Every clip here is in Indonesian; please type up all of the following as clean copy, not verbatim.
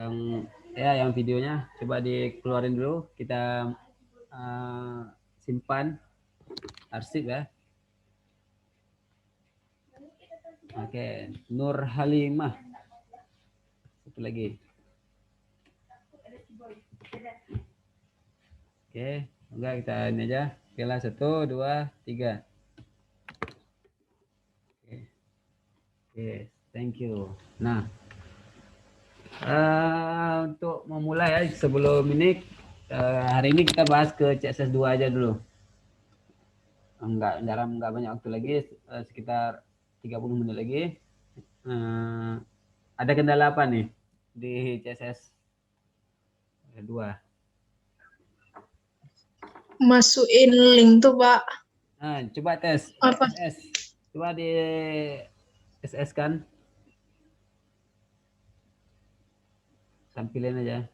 yang videonya coba dikeluarin dulu, kita simpan arsip ya. Oke, Nur Halimah. Satu lagi. Oke, enggak kita ini aja. Oke lah, 1, 2, 3. Oke, thank you. Nah, untuk memulai ya, sebelum ini hari ini kita bahas ke CSS 2 aja dulu. Enggak banyak waktu lagi, sekitar 30 menit lagi. Ada kendala apa nih di CSS 2? Masukin link tuh, Pak. Coba tes Apa? SS. Coba di SS kan. Tampilin aja.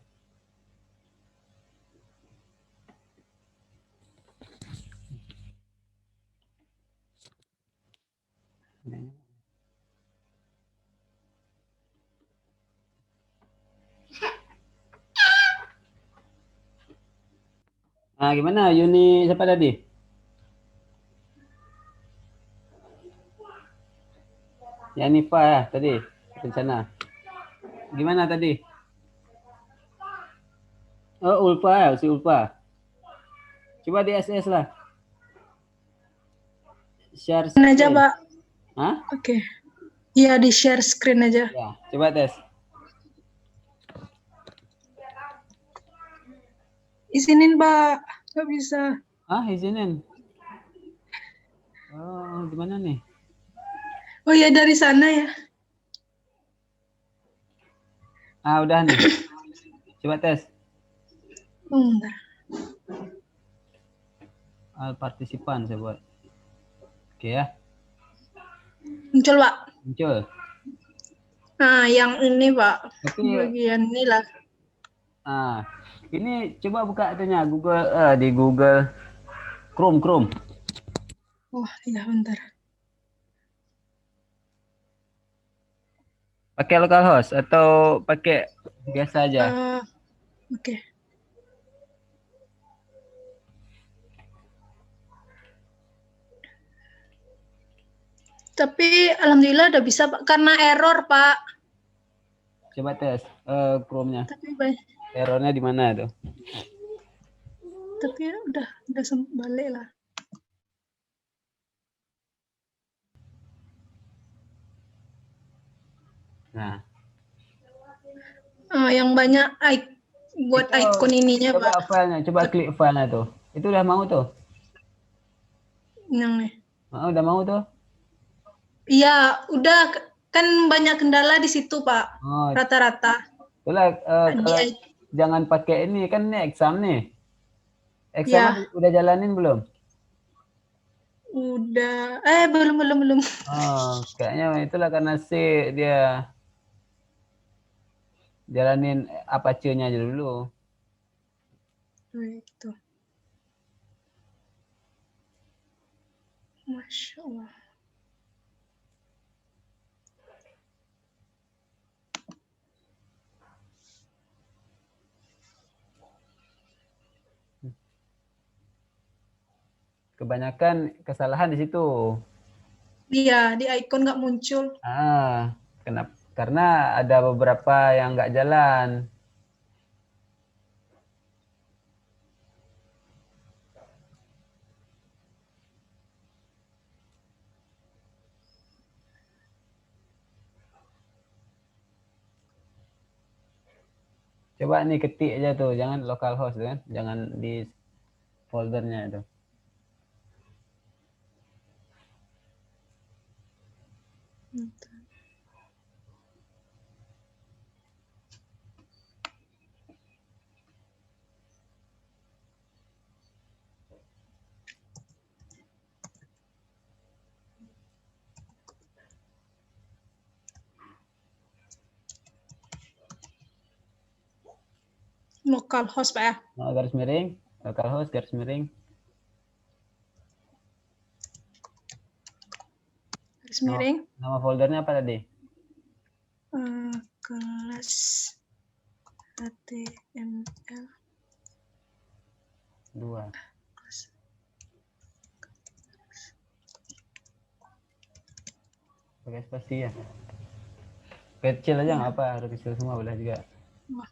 Gimana Yuni siapa tadi? Ya Nifa ya tadi rencana. Gimana tadi? Oh Ulfa ya, si Ulfa. Coba di SS lah. Share Ini aja, screen. Pak. Hah? Oke. Iya, di share screen aja. Ya, coba tes. Izinin, Pak. Nggak bisa. Izinin. Oh, gimana nih? Oh ya, dari sana ya. Udah nih. Coba tes. Bentar. Partisipan saya buat. Oke ya. Muncul, Pak. Muncul. Nah, yang ini, Pak. Tapi Bagian ini lah. ini coba buka itunya Google di Google Chrome. Oh, iya, bentar. Pakai localhost atau pakai biasa aja? Oke. Tapi alhamdulillah udah bisa, Pak. Karena error, Pak. Coba tes Chrome-nya. Tapi banyak. Errornya di mana tuh? Tapi udah balik lah. Nah, Yang banyak buat itu icon ininya, coba Pak. filenya, coba klik filenya tuh. Itu udah mau tuh? Yang nih. Udah mau tuh? Iya, udah kan banyak kendala di situ, Pak. Oh, Rata-rata. itulah kalau Di jangan pakai ini kan ini exam nih. Examnya ya, udah jalanin belum? udah. Belum. Kayaknya itulah karena dia jalanin Apache-nya aja dulu. Itu. Masya Allah. Kebanyakan kesalahan di situ. Iya, di icon nggak muncul. Kenapa? Karena ada beberapa yang nggak jalan. Coba nih ketik aja tuh, jangan localhost kan, jangan di foldernya itu. Localhost, Pak ya. Garis miring, localhost garis miring. Garis miring. Nama foldernya apa tadi? Kelas HTML 2. Pakai spasi ya. Kecil aja nggak apa, harus kecil semua boleh juga. Wah.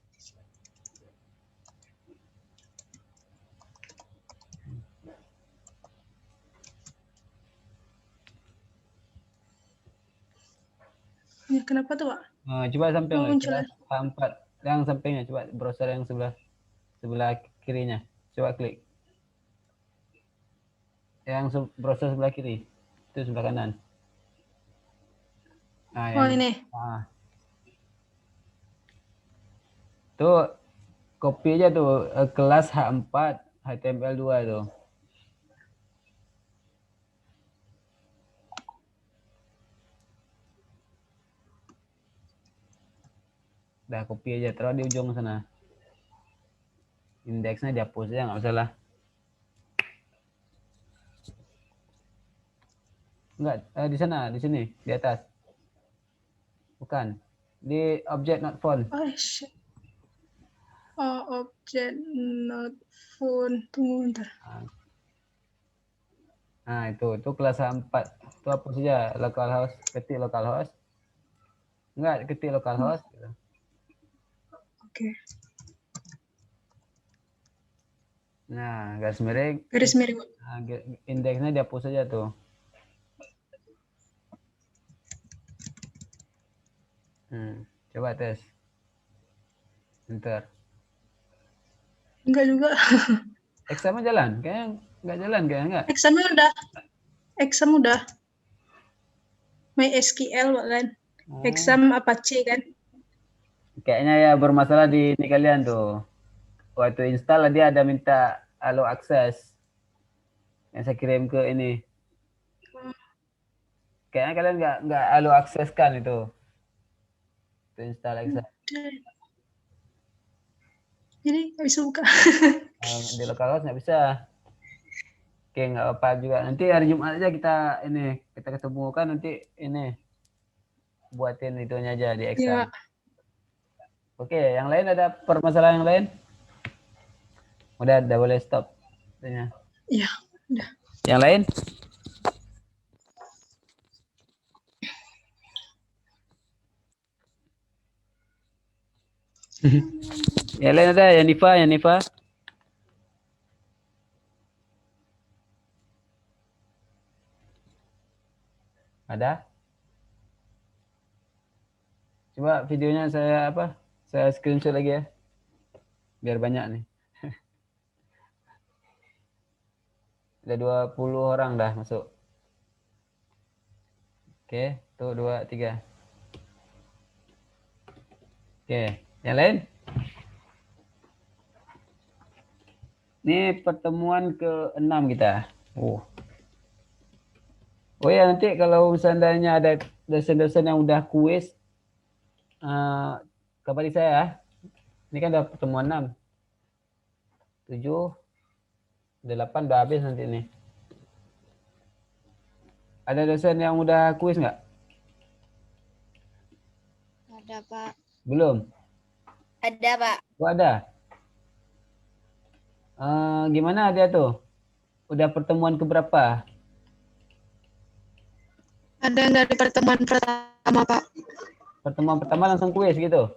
Ya, kenapa tuh, Pak? Coba samping Oh, lah, muncul. kelas H4 yang sampingnya, coba browser yang sebelah kirinya, coba klik. Yang browser sebelah kiri, itu sebelah kanan. Nah, Oh, yang ini. tuh copy aja tuh kelas H4 HTML 2 tuh. Udah copy aja, taruh di ujung sana. Indeksnya dihapus aja, nggak masalah. Enggak, di sana, di sini, di atas. Bukan. Di object not found. Oh, shit. Oh, object not found. Tunggu bentar. Nah, itu kelas H4. Itu apa saja? Localhost, ketik localhost. Enggak, ketik localhost. Oke. Nah, garis miring. Garis miring. Nah, indeksnya dihapus saja tuh. Coba tes. Enter. Enggak juga. Exam jalan? Kayaknya nggak jalan, kayaknya nggak. Exam udah. MySQL, Pak, kan. Exam Apache kan. Kayaknya ya bermasalah di ini kalian tuh. Waktu install dia ada minta allow access. Yang saya kirim ke ini. Kayaknya kalian nggak allow access kan itu. Itu install exam. Jadi nggak bisa buka. Di localhost nggak bisa. Oke, nggak apa juga. Nanti hari Jumat aja kita ketemu kan, nanti ini buatin itunya aja di exam. Ya. Oke, yang lain ada permasalahan yang lain? Udah boleh stop. Iya, udah. Yang lain? Yang lain ada, Yanifa. Ada? Coba videonya saya screenshot lagi ya. Biar banyak nih. Ada 20 orang dah masuk. Oke, tuh 2, 3. Oke, yang lain? Ini pertemuan ke-6 kita. Oh ya, nanti kalau seandainya ada dosen-dosen yang udah kuis, kabari saya ya. Ini kan udah pertemuan 6. 7, 8 udah habis nanti nih. Ada dosen yang udah kuis nggak? Ada, Pak. Belum? Ada, Pak. Oh, ada. Gimana dia tuh? Udah pertemuan keberapa? Ada yang dari pertemuan pertama, Pak? Pertemuan pertama langsung kuis gitu?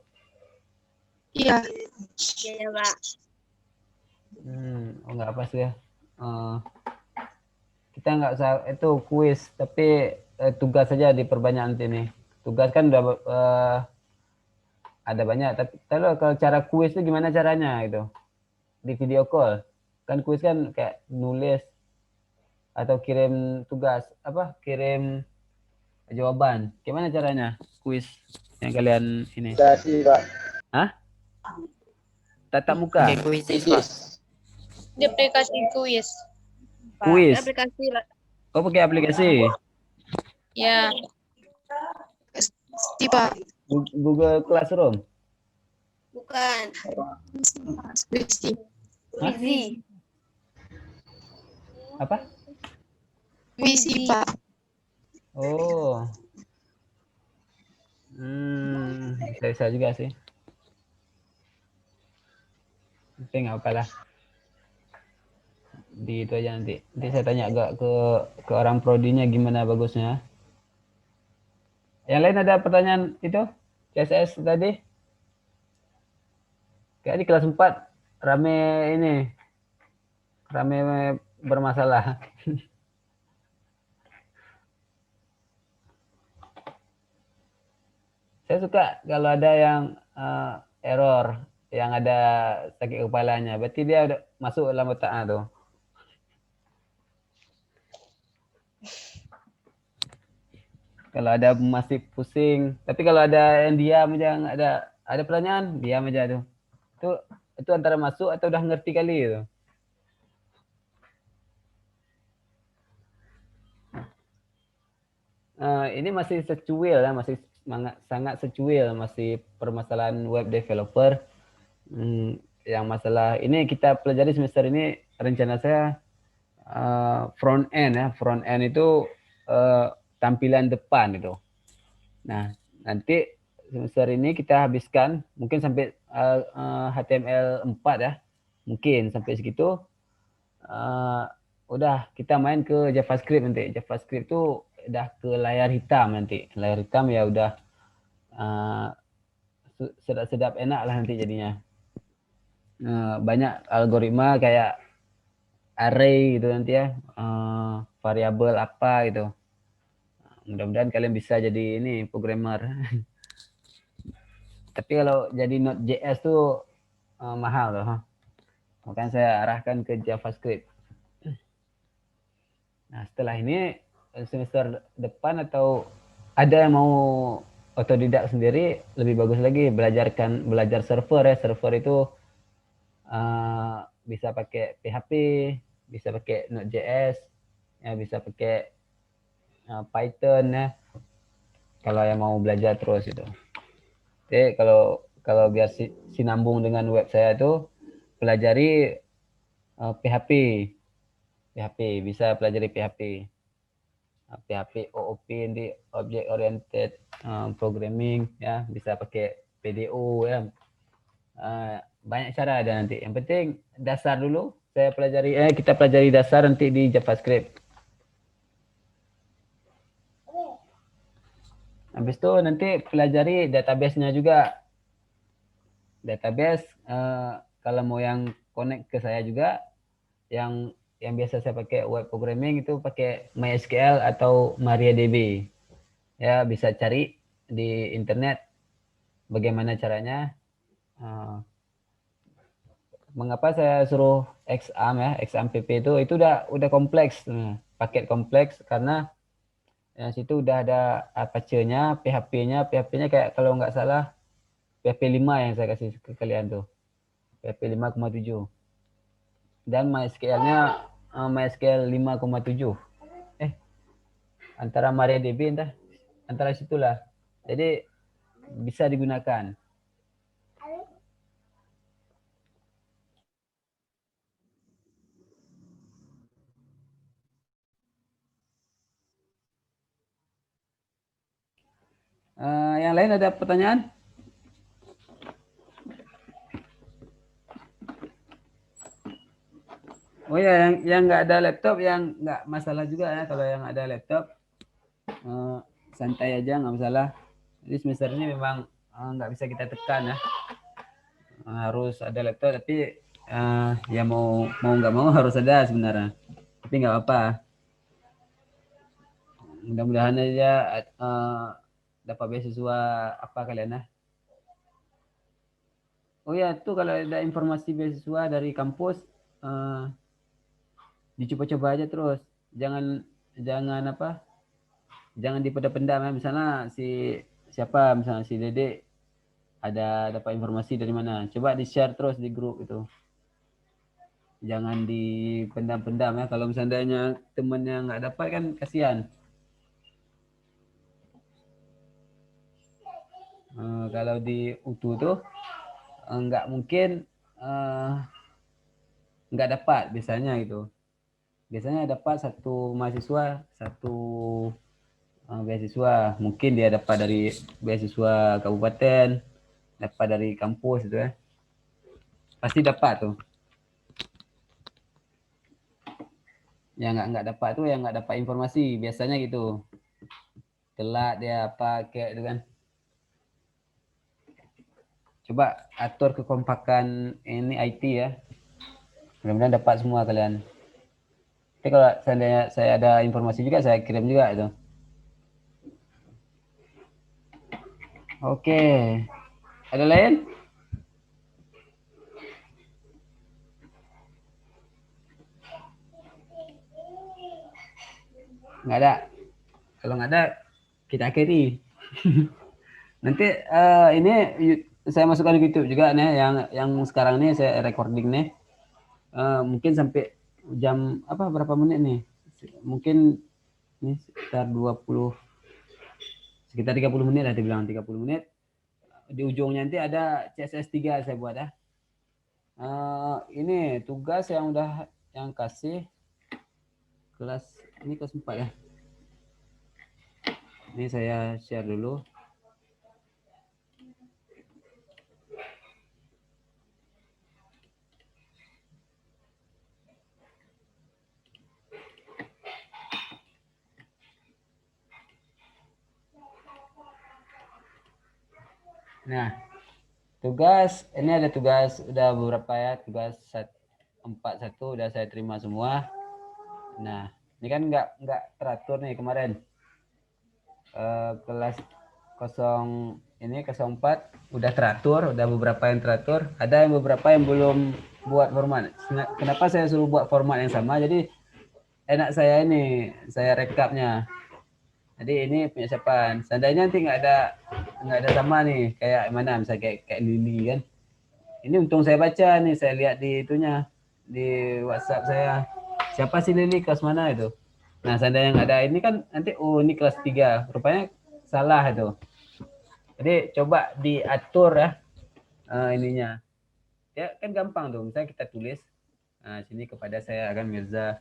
Iya. Iya, Pak. Nggak apa sih ya. Kita nggak usah itu kuis, tapi tugas saja diperbanyak nanti nih. Tugas kan udah ada banyak, tapi kalau cara kuis itu gimana caranya gitu? Di video call. Kan kuis kan kayak nulis atau kirim tugas, kirim jawaban. Gimana caranya kuis yang kalian ini? Pak. Hah? Tatap muka? Kuis, Pak. Di aplikasi kuis. Kuis? Aplikasi lah. Oh, pakai aplikasi? Ya. Pak. Google Classroom? Bukan. Wisi. Wisi. Apa? Wisi, Pak. Oh. Bisa juga sih. Tapi nggak apalah. Di itu aja nanti. Nanti saya tanya agak ke orang prodinya gimana bagusnya. Yang lain ada pertanyaan itu? CSS tadi? Kayak di kelas 4 rame ini. Rame bermasalah. Saya suka kalau ada yang error, yang ada sakit kepalanya. Berarti dia udah masuk dalam otaknya tuh. Kalau ada masih pusing, tapi kalau ada yang diam aja, nggak ada pertanyaan, diam aja tuh. Itu antara masuk atau udah ngerti kali itu. Ini masih secuil ya, masih sangat secuil, masih permasalahan web developer. Yang masalah ini kita pelajari semester ini, rencana saya front end ya. Front end itu tampilan depan itu. Nah, nanti semester ini kita habiskan mungkin sampai HTML 4 ya. Mungkin sampai segitu. Udah kita main ke JavaScript nanti. JavaScript itu udah ke layar hitam nanti. Layar hitam ya udah sedap-sedap enak lah nanti jadinya. Banyak algoritma kayak array gitu nanti ya. Variabel apa gitu. Mudah-mudahan kalian bisa jadi ini programmer. Tapi kalau jadi Node.js tuh mahal loh. Makanya saya arahkan ke JavaScript. Nah, setelah ini semester depan atau ada yang mau otodidak sendiri, lebih bagus lagi belajar server ya. Server itu bisa pakai PHP, bisa pakai Node.js, ya bisa pakai Python ya. Kalau yang mau belajar terus itu. Jadi kalau biar sinambung dengan web saya itu pelajari PHP. PHP bisa pelajari PHP. PHP OOP di Object Oriented Programming ya, bisa pakai PDO ya. Banyak cara ada nanti. Yang penting dasar dulu kita pelajari dasar nanti di JavaScript. Habis itu nanti pelajari database-nya juga. Database kalau mau yang connect ke saya juga, yang biasa saya pakai web programming itu pakai MySQL atau MariaDB. Ya, bisa cari di internet bagaimana caranya. Mengapa saya suruh XAMPP ya, XAMPP itu udah kompleks, paket kompleks karena ya, situ udah ada Apache-nya, PHP-nya kayak kalau nggak salah PHP 5 yang saya kasih ke kalian tuh. PHP 5,7. Dan MySQL-nya MySQL 5,7. Antara MariaDB antara situlah. Jadi bisa digunakan. Yang lain ada pertanyaan? Oh ya, yang nggak ada laptop, yang nggak masalah juga ya. Kalau yang ada laptop, santai aja, nggak masalah. Jadi semester ini memang nggak bisa kita tekan ya. Harus ada laptop, tapi ya mau nggak mau harus ada sebenarnya. Tapi nggak apa-apa. Mudah-mudahan aja dapat beasiswa apa kalian ya. Oh ya, tuh kalau ada informasi beasiswa dari kampus, dicoba-coba aja terus. Jangan dipendam ya. Misalnya misalnya si Dede ada dapat informasi dari mana. Coba di-share terus di grup itu. Jangan dipendam-pendam ya. Kalau misalnya temennya nggak dapat kan kasihan. Kalau di UTU tuh nggak mungkin nggak dapat biasanya gitu. Biasanya dapat satu mahasiswa satu beasiswa. Mungkin dia dapat dari beasiswa kabupaten, dapat dari kampus gitu ya. Pasti dapat tuh. Yang nggak dapat tuh yang nggak dapat informasi biasanya gitu. Telat dia apa kayak itu kan. Coba atur kekompakan ini IT ya. Mudah-mudahan dapat semua kalian. Tapi kalau seandainya saya ada informasi juga saya kirim juga itu. Oke. Ada lain? Nggak ada. Kalau nggak ada, kita akhiri. Nanti ini saya masukkan di YouTube juga nih, yang sekarang ini saya recording nih. Mungkin sampai jam berapa menit nih? Mungkin ini sekitar 30 menit lah dibilang 30 menit. Di ujungnya nanti ada CSS 3 saya buat ya. Ini tugas yang kasih kelas ini kelas 4 ya. Ini saya share dulu. Nah, ini ada tugas udah beberapa ya, tugas 41 udah saya terima semua. Nah, ini kan nggak teratur nih kemarin. Kelas 04 udah teratur, udah beberapa yang teratur, ada yang beberapa yang belum buat format. Kenapa saya suruh buat format yang sama? Jadi enak saya rekapnya. Jadi ini punya siapa? Seandainya nanti nggak ada sama nih, kayak mana misalnya kayak Lili kan. Ini untung saya baca nih, saya lihat di itunya di WhatsApp saya. Siapa sih Lili, kelas mana itu? Nah, seandainya yang ada ini kan nanti ini kelas 3. Rupanya salah itu. Jadi coba diatur ya ininya. Ya kan gampang tuh. Misalnya kita tulis sini kepada saya akan Mirza.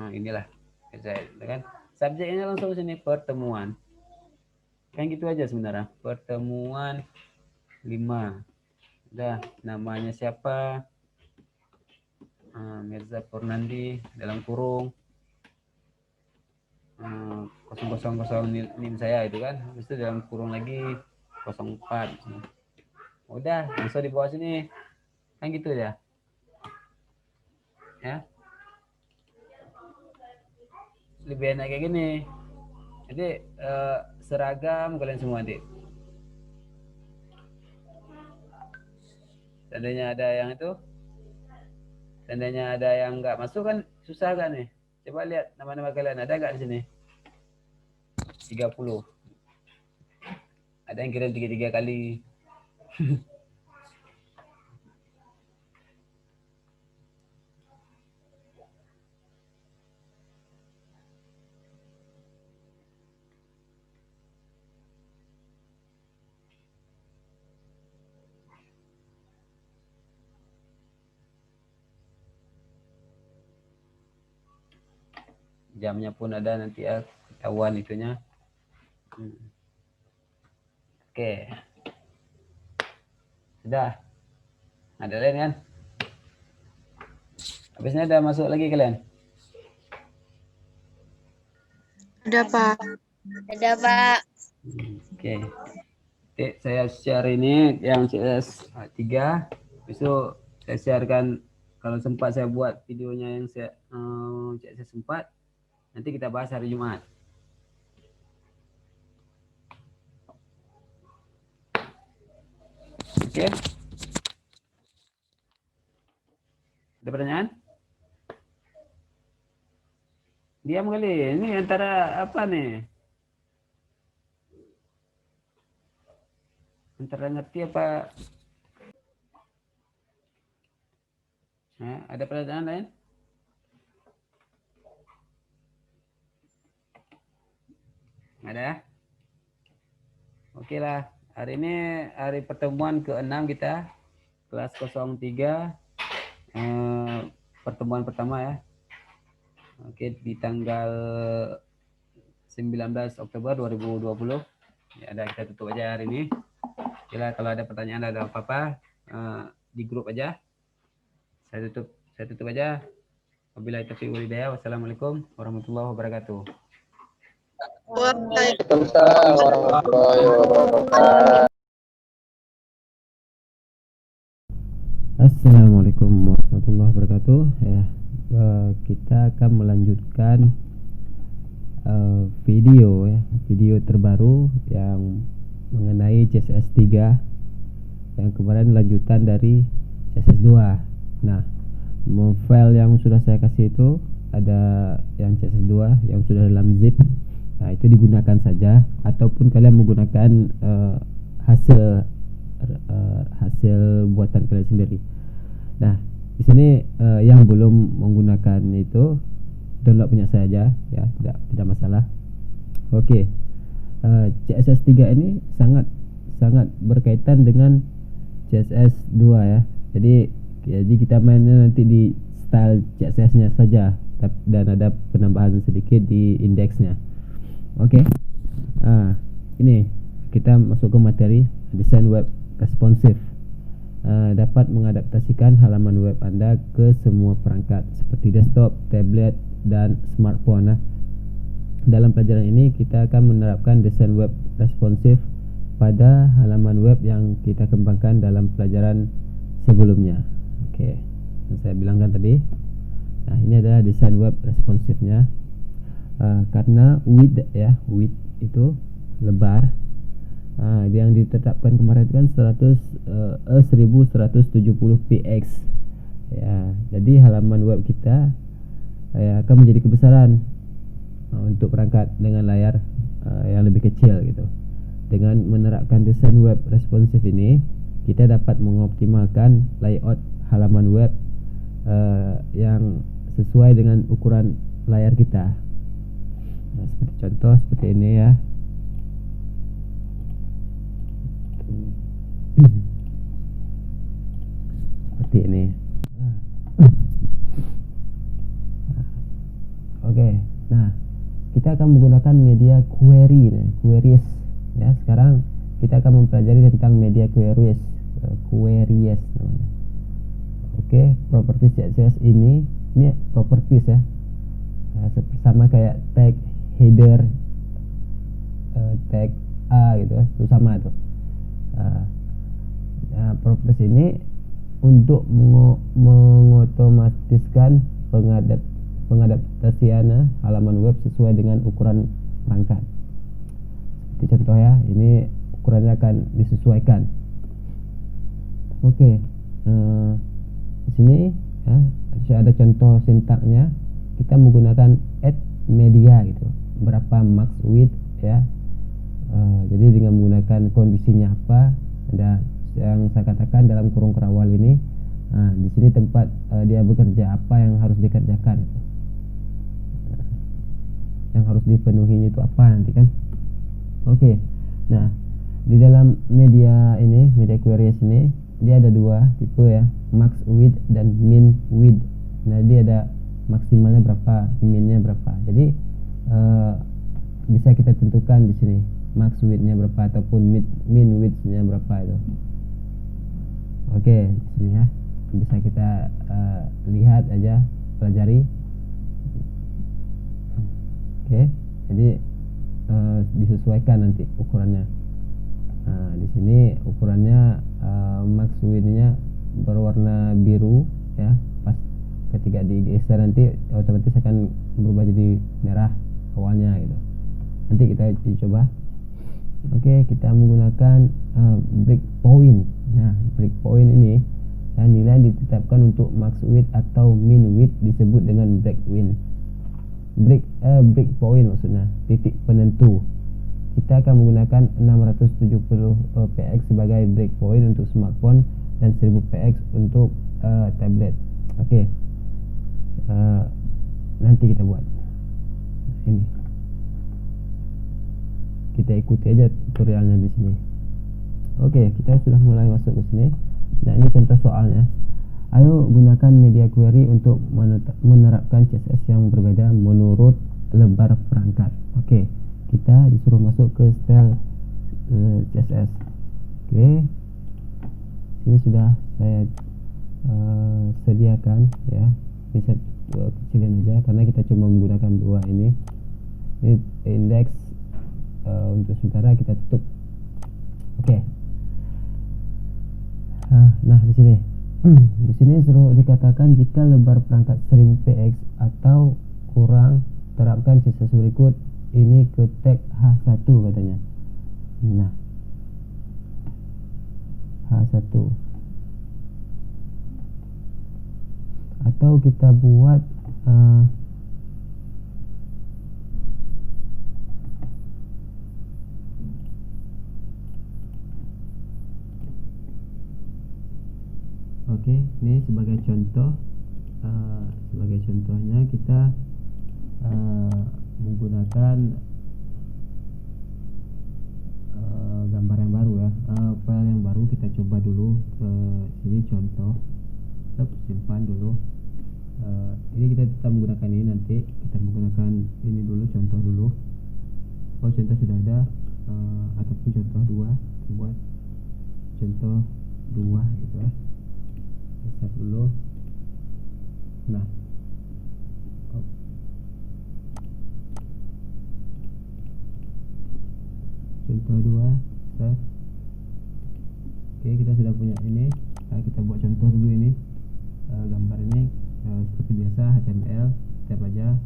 Inilah Mirza kan. Subjeknya langsung sini pertemuan. Kan gitu aja sebenarnya. Pertemuan 5. Udah, namanya siapa? Mirza Purnandi dalam kurung 000 NIM saya itu kan. Habis itu dalam kurung lagi 04. Udah, langsung di bawah sini. Kan gitu ya. Ya. Lebih enak kayak gini. Jadi seragam kalian semua, Dik. Seandainya ada yang nggak masuk kan susah kan nih. Coba lihat nama-nama kalian ada nggak di sini? 30. Ada yang kirim 3 kali. Jamnya pun ada nanti ya, ketahuan itunya. Oke. Sudah. Ada lain kan? Habisnya ada masuk lagi kalian? Ada, Pak. Ada, Pak. Oke. Oke, saya share ini yang CS 3. Besok saya sharekan kalau sempat saya buat videonya yang saya CS 4. Nanti kita bahas hari Jumat. Oke. Ada pertanyaan? Diam kali. Ini antara apa nih? Antara ngerti apa? Nah, ada pertanyaan lain? Ada? Oke lah. Hari ini hari pertemuan ke-6 kita. Kelas 03. Pertemuan pertama ya. Oke, di tanggal 19 Oktober 2020. Ya, kita tutup aja hari ini. Kalau ada pertanyaan ada apa-apa di grup aja. Saya tutup aja. Wabillahi taufiq wal hidayah. Wassalamualaikum warahmatullahi wabarakatuh. Waalaikumsalam warahmatullahi wabarakatuh. Assalamualaikum warahmatullahi wabarakatuh. Ya, kita akan melanjutkan video terbaru yang mengenai CSS 3 yang kemarin lanjutan dari CSS 2. Nah, file yang sudah saya kasih itu ada yang CSS 2 yang sudah dalam zip. Nah, itu digunakan saja, ataupun kalian menggunakan hasil buatan kalian sendiri. Nah, di sini yang belum menggunakan itu download punya saya aja ya, tidak masalah. Oke. CSS 3 ini sangat berkaitan dengan CSS 2 ya. Jadi kita mainnya nanti di style CSS-nya saja, dan ada penambahan sedikit di indeksnya. Oke. Ini kita masuk ke materi desain web responsif. Dapat mengadaptasikan halaman web Anda ke semua perangkat seperti desktop, tablet, dan smartphone. Dalam pelajaran ini kita akan menerapkan desain web responsif pada halaman web yang kita kembangkan dalam pelajaran sebelumnya. Oke, yang saya bilangkan tadi. Nah, ini adalah desain web responsifnya. Karena width itu lebar. Yang ditetapkan kemarin kan 1170 px ya. Jadi halaman web kita akan menjadi kebesaran untuk perangkat dengan layar yang lebih kecil gitu. Dengan menerapkan desain web responsif ini, kita dapat mengoptimalkan layout halaman web yang sesuai dengan ukuran layar kita. Nah, seperti contoh seperti ini ya. Seperti ini. Oke. Nah, kita akan menggunakan media queries ya. Sekarang kita akan mempelajari tentang media queries namanya. Oke, properties CSS ini properties ya. Sama kayak tag, header, tag gitu ya, itu sama itu. Properties ini untuk mengotomatiskan pengadaptasian halaman web sesuai dengan ukuran perangkat. Seperti contoh ya, ini ukurannya akan disesuaikan. Oke, di sini ya, ada contoh sintaknya. Kita menggunakan add media gitu. Berapa max width ya. Jadi dengan menggunakan kondisinya apa, ada yang saya katakan dalam kurung kerawal ini. Nah, di sini tempat dia bekerja, apa yang harus dikerjakan, yang harus dipenuhi itu apa nanti kan. Oke. Nah, di dalam media queries ini dia ada dua tipe ya, max width dan min width. Nah, dia ada maksimalnya berapa, minnya berapa. Jadi bisa kita tentukan di sini max width-nya berapa ataupun min width-nya berapa itu. Oke, di sini ya. Bisa kita lihat aja, pelajari. Oke, jadi disesuaikan nanti ukurannya. Nah, di sini ukurannya max width-nya berwarna biru ya. Pas ketika digeser nanti otomatis akan berubah jadi merah awalnya gitu. Nanti kita coba. Oke, kita menggunakan breakpoint. Nah, breakpoint ini nilai ditetapkan untuk max width atau min width disebut dengan breakpoint. Breakpoint maksudnya titik penentu. Kita akan menggunakan 670 px sebagai breakpoint untuk smartphone dan 1000 px untuk tablet. Oke. Nanti kita buat ini. Kita ikuti aja tutorialnya di sini. Oke, kita sudah mulai masuk ke sini. Nah, ini contoh soalnya. Ayo gunakan media query untuk menerapkan CSS yang berbeda menurut lebar perangkat. Oke, kita disuruh masuk ke style CSS. Oke, sini sudah saya sediakan ya. Ini saya kecilin aja karena kita cuma menggunakan dua ini indeks. Untuk sementara kita tutup. Oke. Nah di sini di sini suruh dikatakan jika lebar perangkat 1000 px atau kurang terapkan sisa berikut ini ke tag H1 katanya. Nah H1 atau kita buat oke, ini sebagai contoh, sebagai contohnya kita menggunakan gambar yang baru ya, file yang baru. Kita coba dulu ke sini contoh, simpan dulu. Ini kita menggunakan ini, nanti kita menggunakan ini dulu, contoh dulu. Oh, contoh sudah ada, ataupun contoh 2, kita buat contoh 2 gitu ya. Set dulu. Nah, contoh 2 save. Oke, kita sudah punya ini. Nah, kita buat contoh dulu ini. Gambar ini seperti biasa HTML, tab aja.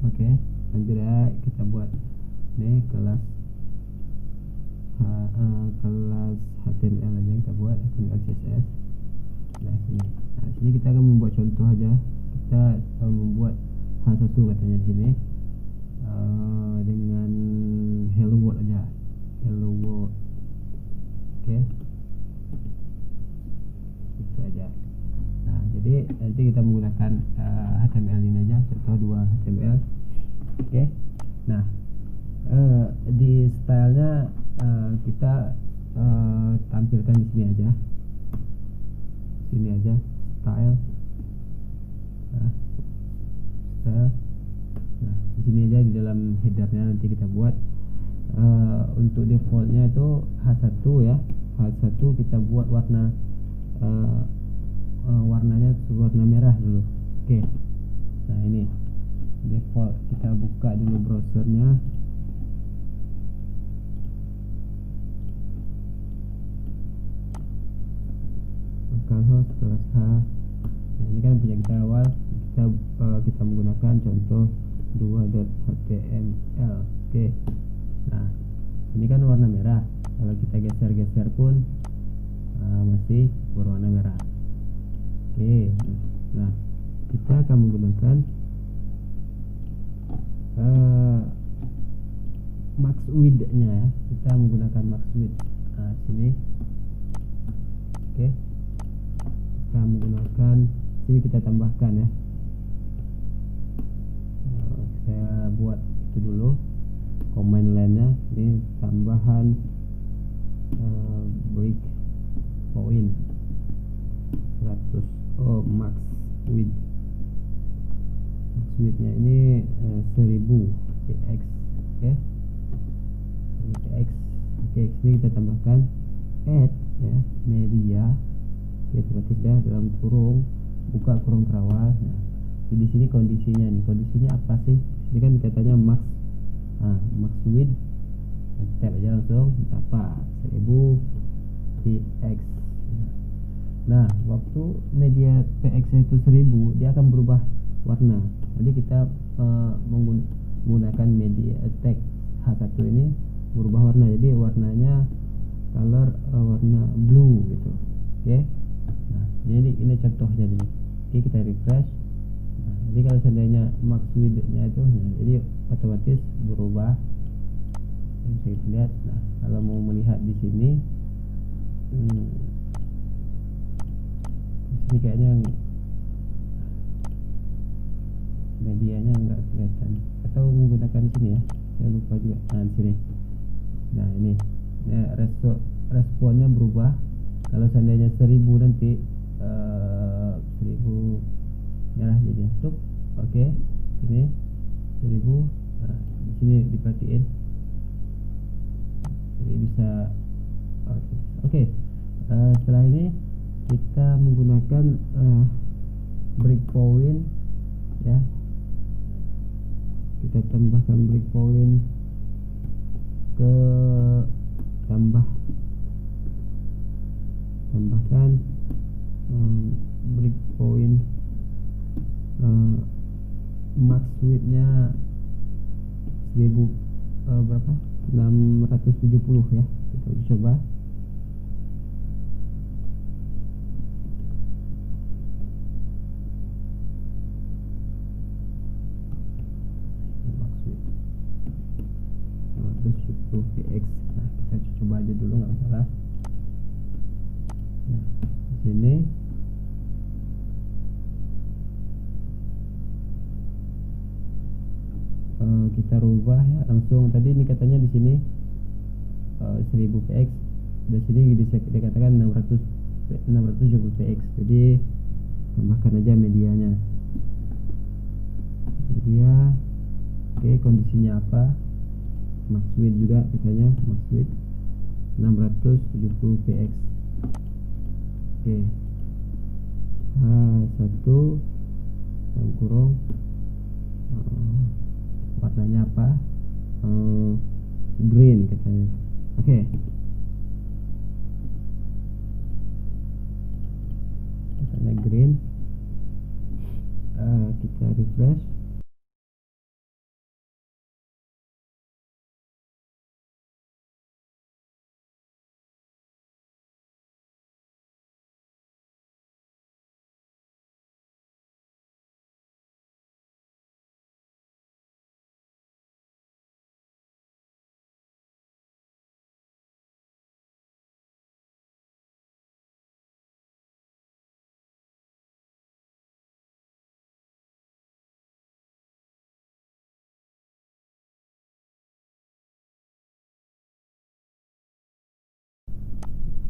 Oke, lanjut ya, kita buat ini kelas kelas HTML aja, kita buat HTML CSS. Nah sini kita akan membuat contoh aja. Kita membuat H1 katanya di sini dengan hello world aja, hello world. Oke, itu aja. Nah, jadi nanti kita menggunakan HTML ini aja, contoh 2 HTML. Oke. Nah, di stylenya kita tampilkan di sini aja. Sini aja, style. Nah, style. Nah, di sini aja di dalam headernya nanti kita buat. Untuk defaultnya itu H1 ya. H1 kita buat warna warnanya warna merah dulu. Oke. Nah, ini default. Kita buka dulu browsernya. Localhost kelas H. Nah, ini kan punya kita awal. Kita menggunakan contoh 2.html. Oke. Nah, ini kan warna merah. Kalau kita geser-geser pun masih berwarna merah. Oke. Nah, kita akan menggunakan max width-nya ya. Kita menggunakan max width. Nah, sini. Oke. Kita menggunakan sini, kita tambahkan ya. Saya buat itu dulu. Command line-nya ini tambahan break point 100. Oh, max width. Max width-nya ini 1000 px. Oke. 1000 px. Oke, sini kita tambahkan add ya, media. Oke, otomatis ya, dalam kurung, buka kurung terawal. Nah, di sini kondisinya nih. Kondisinya apa sih? Ini kan katanya max. Nah, max width. Tab aja langsung dapat 1000 px. Nah, waktu media px itu 1000, dia akan berubah warna. Jadi kita menggunakan media tag H1 ini berubah warna. Jadi warnanya color warna blue gitu. Oke. Nah, ini contohnya dulu. Oke, kita refresh. Nah, jadi kalau seandainya max width-nya itu, nah, jadi otomatis berubah. Bisa kita lihat. Nah, kalau mau melihat di sini, ini kayaknya medianya enggak kelihatan, atau menggunakan sini ya, saya lupa juga. Nah di sini, nah ini responnya berubah. Kalau seandainya 1000 nanti 1000 merah jadinya tuh. Oke, sini 1000. Nah, di sini diperhatiin, jadi bisa. Oke, setelah ini kita menggunakan breakpoint ya. Kita tambahkan breakpoint ke tambahkan breakpoint max width-nya 1000 berapa? 670 ya. Kita uji coba. Max width 670 px. Nah, kita coba aja dulu, nggak masalah. Nah, di sini kita rubah ya langsung. Tadi ini katanya di sini 1000 px, di sini dikatakan 670 px. Jadi tambahkan aja medianya. Media, oke, kondisinya apa? Max width juga katanya, max width 670 px. Oke, H1 dalam kurung, warnanya apa? Green katanya. Oke, katanya green. Kita refresh.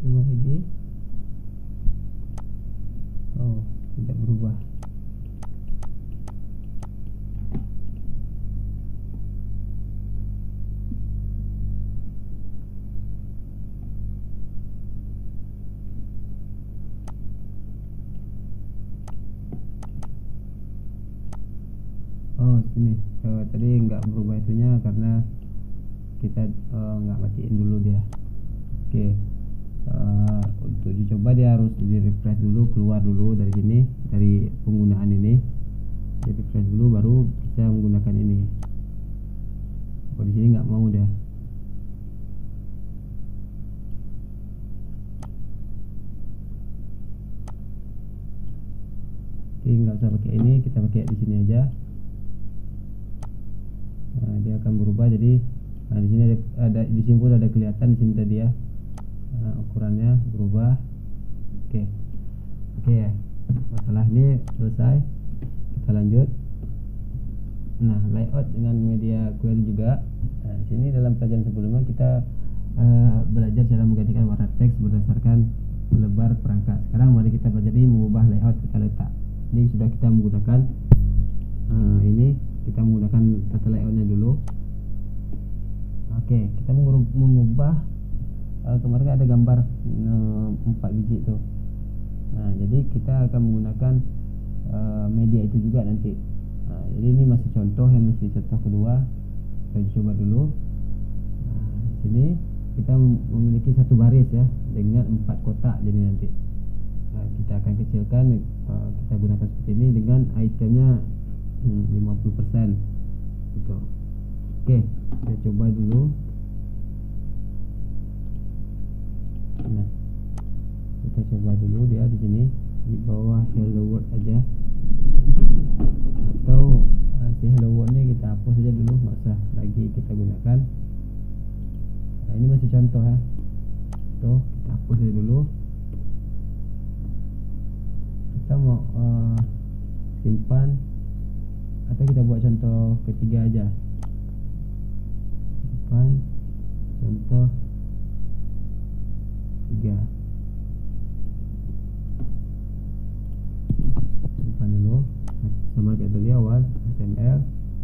Coba lagi. Oh, tidak berubah. Oh, sini. Tadi nggak berubah itunya karena kita nggak matiin dulu dia. Oke. Untuk dicoba dia harus di refresh dulu, keluar dulu dari sini, dari penggunaan ini, di refresh dulu baru bisa menggunakan ini. Kalau di sini nggak mau dah. Jadi nggak usah pakai ini, kita pakai di sini aja. Nah, dia akan berubah. Jadi di sini ada di sini pun ada kelihatan di sini tadi ya. Ukurannya berubah. Oke ya, masalah ini selesai. Kita lanjut. Nah, layout dengan media query juga. Nah, di sini dalam pelajaran sebelumnya kita belajar cara menggantikan warna teks berdasarkan lebar perangkat. Sekarang mari kita pelajari mengubah layout tata letak. Ini sudah kita menggunakan ini kita menggunakan tata layoutnya dulu. Oke, kita mengubah. Kemarin ada gambar 4 biji itu. Nah, jadi kita akan menggunakan media itu juga nanti. Nah, jadi ini masih contoh yang masih contoh kedua. Kita coba dulu. Nah, di sini kita memiliki satu baris ya dengan 4 kotak. Jadi nanti kita akan kecilkan. Kita gunakan seperti ini dengan itemnya 50% gitu. Oke, kita coba dulu. Nah, kita coba dulu dia di sini di bawah hello world aja, atau si hello world ini kita hapus saja dulu, nggak usah lagi kita gunakan. Nah, ini masih contoh ya, tuh kita hapus saja dulu. Kita mau simpan atau kita buat contoh ketiga aja. Depan contoh 3. Simpan dulu sama kayak tadi awal, HTML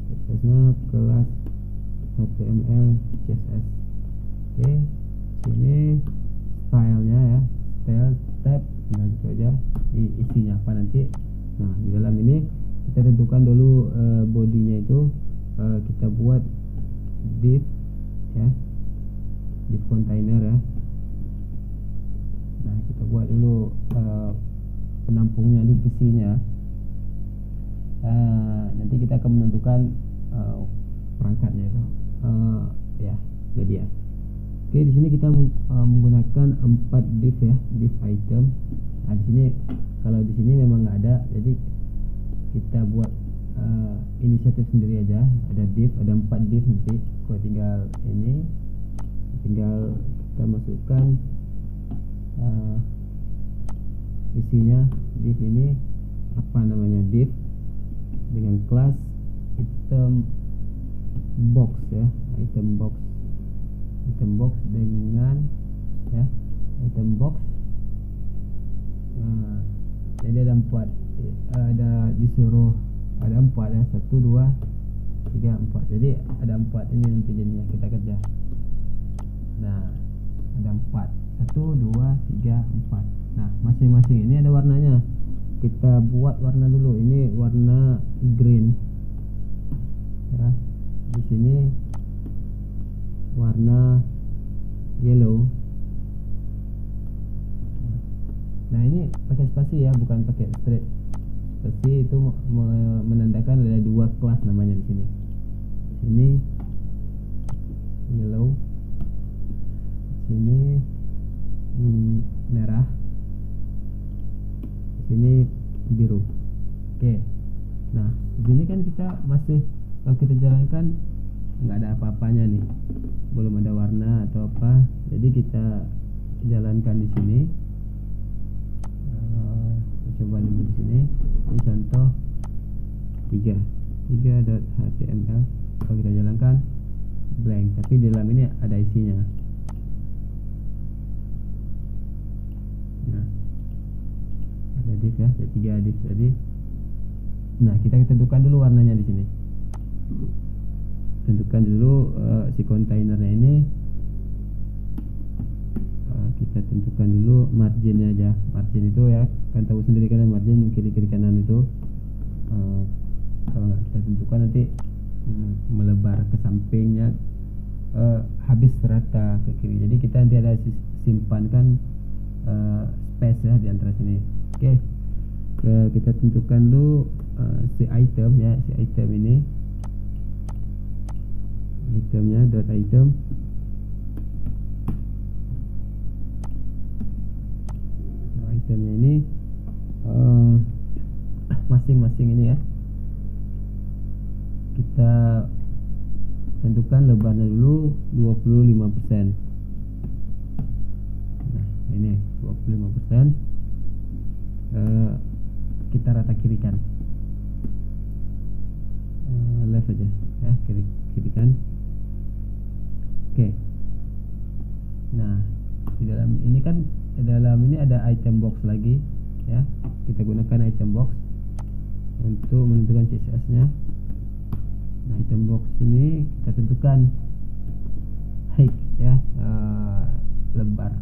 CSS-nya kelas HTML CSS. Oke, sini stylenya ya, style tab, tinggal gitu aja. Isinya apa nanti. Nah, di dalam ini kita tentukan dulu bodinya itu kita buat div ya, div container ya. Nah, kita buat dulu penampungnya, divisinya. Nanti kita akan menentukan perangkatnya itu ya, media. Oke, di sini kita menggunakan 4 div ya, div item. Nah, di sini kalau di sini memang nggak ada, jadi kita buat inisiatif sendiri aja. Ada div, ada 4 div nanti. Kau tinggal ini, tinggal kita masukkan isinya. Div ini apa namanya, div dengan kelas item box ya, item box dengan ya, item box. Nah, jadi ada 4, ada disuruh ada 4 ya, 1 2 3 4. Jadi ada 4 ini nanti jadinya kita kerja. Nah, ada 4, 1 2 3 4. Nah, masing-masing ini ada warnanya. Kita buat warna dulu. Ini warna green ya. Di sini warna yellow. Nah, ini pakai spasi ya, bukan pakai straight. Spasi itu menandakan ada 2 kelas namanya di sini. Di sini yellow, di sini merah, di sini biru. Oke. Nah, di sini kan kita masih, kalau kita jalankan nggak ada apa-apanya nih, belum ada warna atau apa. Jadi kita jalankan di sini. Coba dulu di sini. Ini contoh 3.html. Kalau kita jalankan blank, tapi di dalam ini ada isinya. Nah, ada div ya, ada 3 div tadi. Nah, kita tentukan dulu warnanya di sini. Tentukan dulu si kontainernya ini. Kita tentukan dulu marginnya aja. Margin itu ya, kan tahu sendiri kan margin kiri kanan itu. Kalau nggak kita tentukan nanti melebar ke sampingnya, habis rata ke kiri. Jadi kita nanti ada simpankan space ya di antara sini. Oke. Kita tentukan dulu si item ya, si item ini. Itemnya dot item. Itemnya ini masing-masing ini ya, kita tentukan lebarnya dulu 25%. Nah, ini 25%. Kita rata kirikan, left aja ya, kirikan. Oke. Nah, di dalam ini kan, di dalam ini ada item box lagi ya. Kita gunakan item box untuk menentukan CSS-nya. Nah, item box ini kita tentukan height ya, lebar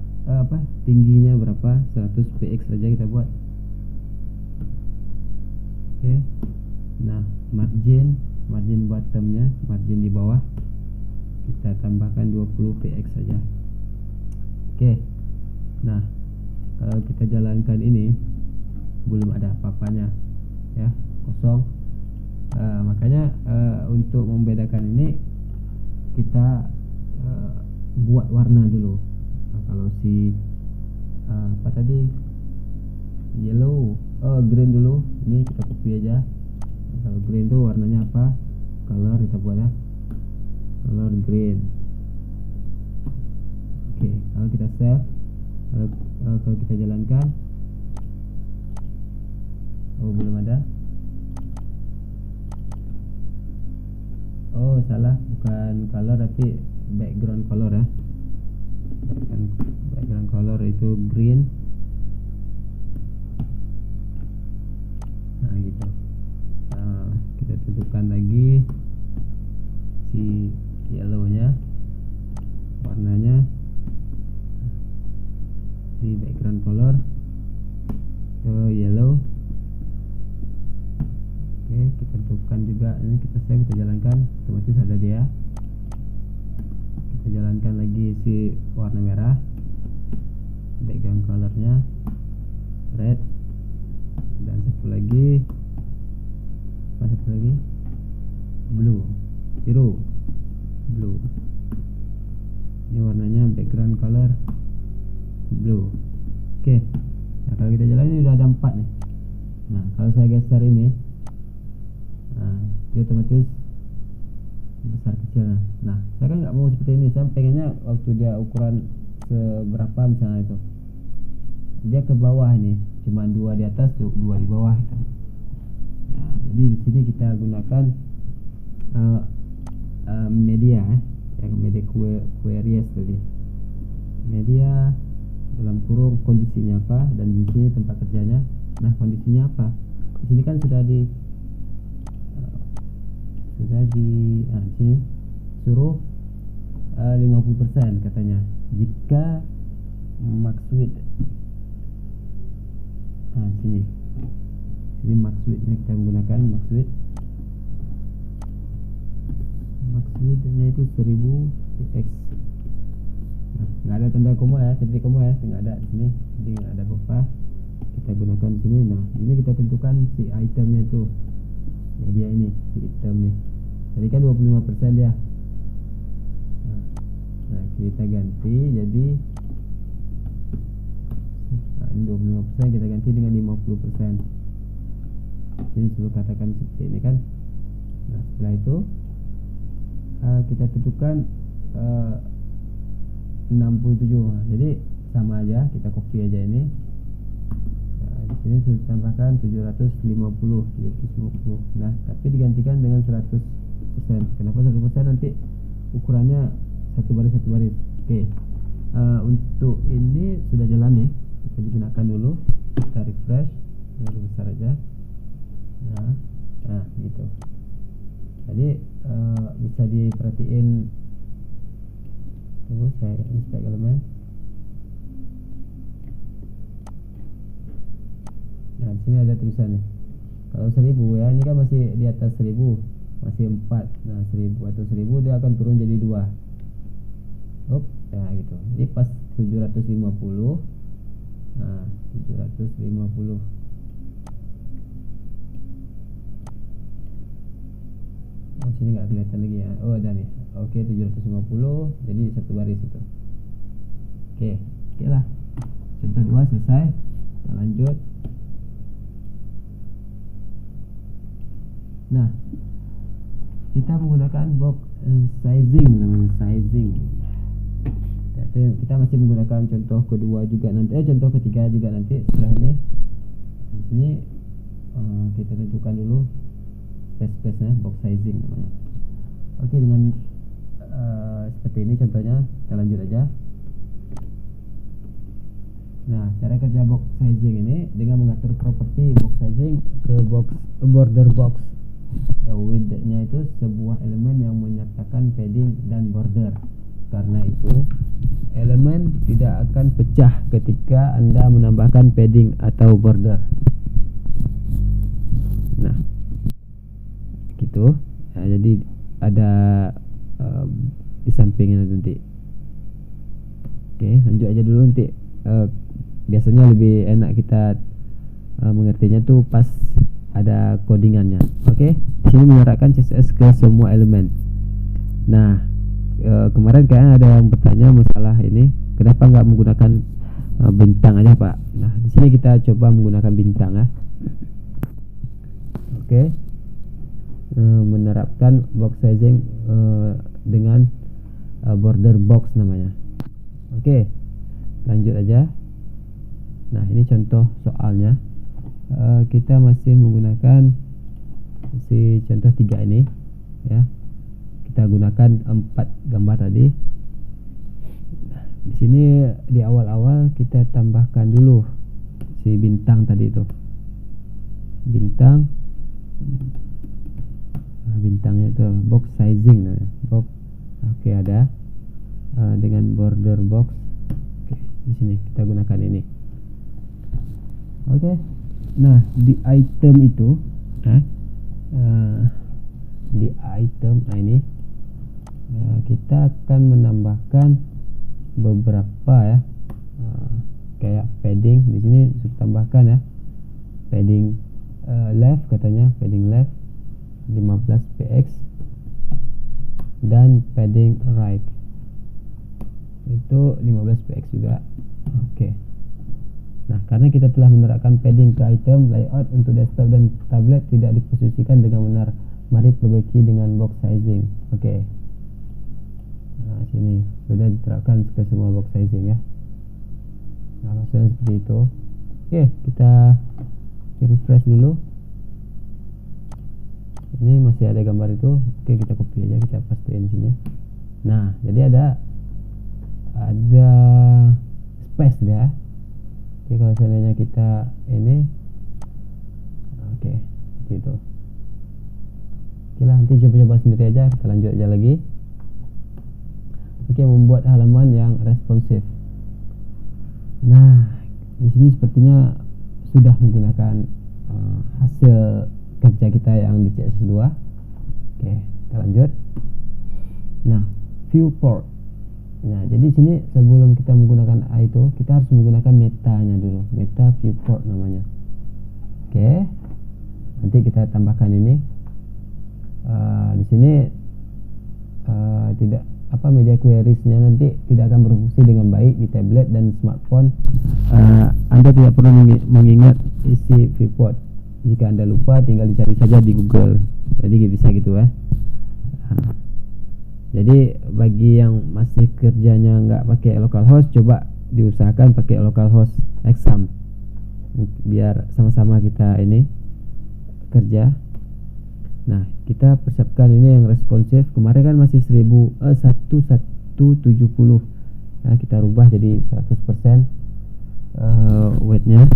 tingginya berapa, 100 px saja kita buat. Oke. Nah, margin bottomnya, margin di bawah kita tambahkan 20 px saja. Oke. Nah, kalau kita jalankan ini belum ada apa-apanya ya, kosong. Makanya untuk membedakan ini kita buat warna dulu. Nah, kalau si apa tadi, yellow, green dulu, ini kita copy aja. Nah, kalau green tuh warnanya apa, color kita buat ya, color green. Oke, kalau kita save, kalau kita jalankan, belum ada. Oh salah, bukan color tapi background color ya. Background color itu green. Nah gitu. Kita tentukan lagi si yellow-nya, warnanya di background color yellow. Oke, kita tentukan juga ini, kita save, kita jalankan, otomatis ada dia. Kita jalankan lagi si warna merah, background colornya red, dan satu lagi blue, biru, blue. Ini warnanya background color blue. Oke, nah kalau kita jalan ini udah ada 4 nih. Nah kalau saya geser ini, nah dia otomatis besar kecil. Nah saya kan nggak mau seperti ini, saya pengennya waktu dia ukuran seberapa misalnya itu, dia ke bawah nih, cuma 2 di atas, 2 di bawah gitu. Nah, jadi di sini kita gunakan media media queries tadi. Media dalam kurung kondisinya apa, dan di sini tempat kerjanya. Nah kondisinya apa? Di sini kan sudah di di sini suruh 50% katanya. Jika max width, sini max width-nya kita menggunakan max width. Max width-nya itu 1000 px. Nah, nggak ada tanda koma ya, titik koma ya, nggak ada di sini, jadi nggak ada apa-apa. Kita gunakan di sini. Nah, ini kita tentukan si itemnya itu, media ini, si item nih. Tadi kan 25% dia. Nah, kita ganti jadi, ini 25%, kita ganti dengan 50%. Jadi sudah katakan seperti ini kan. Nah, setelah itu kita tentukan 67. Jadi sama aja, kita copy aja ini. Nah, di sini sudah tambahkan 750. Nah, tapi digantikan dengan 100%. Kenapa 100%? Nanti ukurannya satu baris. Oke. Untuk ini sudah jalan nih. Kita digunakan dulu. Kita refresh. Yang besar aja. Nah, gitu. Jadi bisa diperhatiin. Tunggu, saya inspect elemen. Nah, di sini ada tulisan nih. Kalau 1000 ya, ini kan masih di atas 1000, masih 4. Nah, 1000 atau 1000 dia akan turun jadi 2. Nah gitu. Jadi pas 750. Nah, 750. Oh, sini nggak kelihatan lagi ya. Oh, ada nih. Oke, 750. Jadi satu baris itu. Oke lah. Contoh 2 selesai. Kita lanjut. Nah, kita menggunakan box sizing, namanya sizing. Kita masih menggunakan contoh kedua juga nanti, contoh ketiga juga nanti setelah ini. Di sini kita tentukan dulu space-nya, box sizing namanya. Oke, dengan seperti ini contohnya, kita lanjut aja. Nah, cara kerja box sizing ini dengan mengatur properti box sizing ke border box. Width-nya itu sebuah elemen yang menyertakan padding dan border. Karena itu elemen tidak akan pecah ketika Anda menambahkan padding atau border. Nah, gitu. Nah, jadi ada di sampingnya nanti. Oke, lanjut aja dulu nanti. Biasanya lebih enak kita mengertinya tuh pas ada codingannya. Oke, di sini menyerahkan CSS ke semua elemen. Nah, kemarin kayaknya ada yang bertanya masalah ini, kenapa nggak menggunakan bintang aja Pak? Nah, di sini kita coba menggunakan bintang ya. Oke, menerapkan box sizing dengan border box namanya. Oke, lanjut aja. Nah, ini contoh soalnya. Kita masih menggunakan si contoh 3 ini ya. menggunakan 4 gambar tadi. Nah, di sini di awal-awal kita tambahkan dulu si bintang tadi itu. Bintang. Nah, bintangnya itu box sizing namanya. Box. Oke, ada dengan border box. Oke, di sini kita gunakan ini. Oke. Nah, di item itu di item ini kita akan menambahkan beberapa ya, kayak padding. Di sini sudah tambahkan ya, padding left, katanya padding left 15 px dan padding right itu 15 px juga. Oke. Nah, karena kita telah menerapkan padding ke item, layout untuk desktop dan tablet tidak diposisikan dengan benar. Mari perbaiki dengan box sizing. Oke. Nah, sini sudah diterapkan ke semua box sizing ya. Nah, maksudnya seperti itu. Oke, kita refresh dulu. Ini masih ada gambar itu. Oke, kita copy aja, kita pastein sini. Nah, jadi ada space dia. Oke, kalau seandainya kita ini, oke, seperti itu. Oke lah, nanti coba-coba sendiri aja. Kita lanjut aja lagi. Oke, membuat halaman yang responsif. Nah, di sini sepertinya sudah menggunakan hasil kerja kita yang di CS2. Oke, kita lanjut. Nah, viewport. Nah, jadi sini sebelum kita menggunakan itu, kita harus menggunakan metanya dulu. Meta viewport namanya. Oke. Nanti kita tambahkan ini. Di sini tidak media queriesnya nanti tidak akan berfungsi dengan baik di tablet dan smartphone. Anda tidak perlu mengingat isi viewport. Jika Anda lupa, tinggal dicari saja di Google. Jadi bisa gitu ya. Jadi bagi yang masih kerjanya nggak pakai localhost, coba diusahakan pakai localhost exam biar sama-sama kita ini kerja. Nah, kita persiapkan ini yang responsif. Kemarin kan masih 1170. Nah, kita rubah jadi 100% weightnya.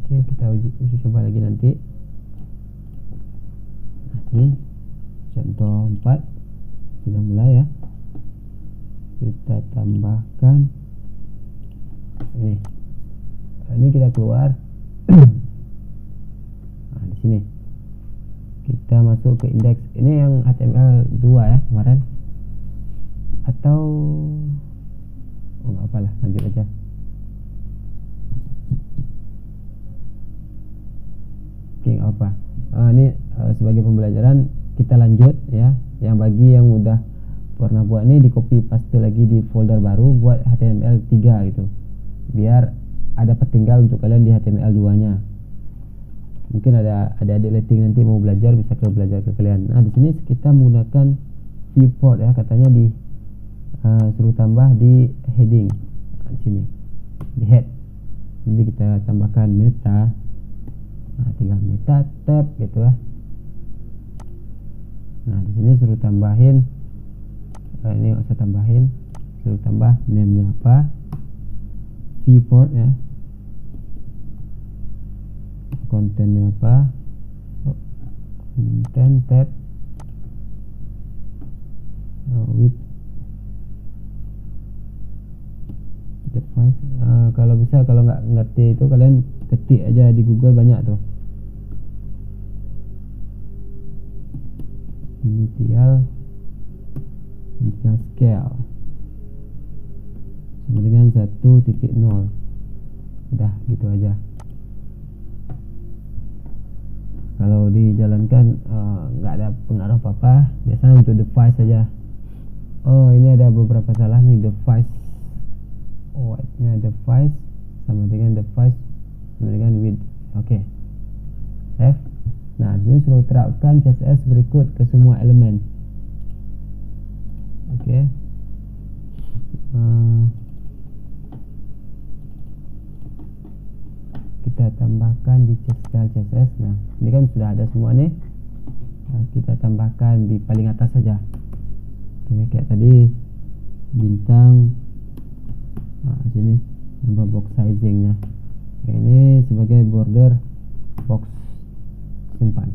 Oke, kita uji coba lagi nanti. Nah, ini contoh 4 sudah mulai ya. Kita tambahkan ini. Ini kita keluar. Nah, di sini kita masuk ke indeks. Ini yang HTML 2 ya kemarin. Atau nggak apalah, lanjut aja. Oke, nggak apa. Ini sebagai pembelajaran kita lanjut ya. Yang bagi yang udah pernah buat ini, di copy paste lagi di folder baru, buat HTML 3 gitu, biar ada tertinggal untuk kalian di HTML 2 nya. Mungkin ada deleting nanti mau belajar, bisa belajar ke kalian. Nah, di sini kita menggunakan viewport ya, katanya di suruh tambah di heading. Nah, di sini di head. Jadi kita tambahkan meta. Nah, tinggal meta tab gitu ya. Nah, di sini suruh tambahin ini nggak usah tambahin, suruh tambah name-nya apa, viewport ya, kontennya apa, content tab, with device. Kalau bisa, kalau nggak ngerti itu kalian ketik aja di Google, banyak tuh. Initial scale sama dengan 1.0. Udah gitu aja. Kalau dijalankan nggak ada pengaruh apa-apa. Biasanya untuk device saja. Oh, ini ada beberapa salah nih. Device, ini device sama dengan device sama dengan with. Oke, save. Nah, ini suruh terapkan CSS berikut ke semua elemen. Oke. Kita tambahkan di style CSS. Nah, ini kan sudah ada semua nih. Nah, kita tambahkan di paling atas saja. Oke, kayak tadi bintang. Nah, sini tambah box sizingnya. Ini sebagai border box simpan.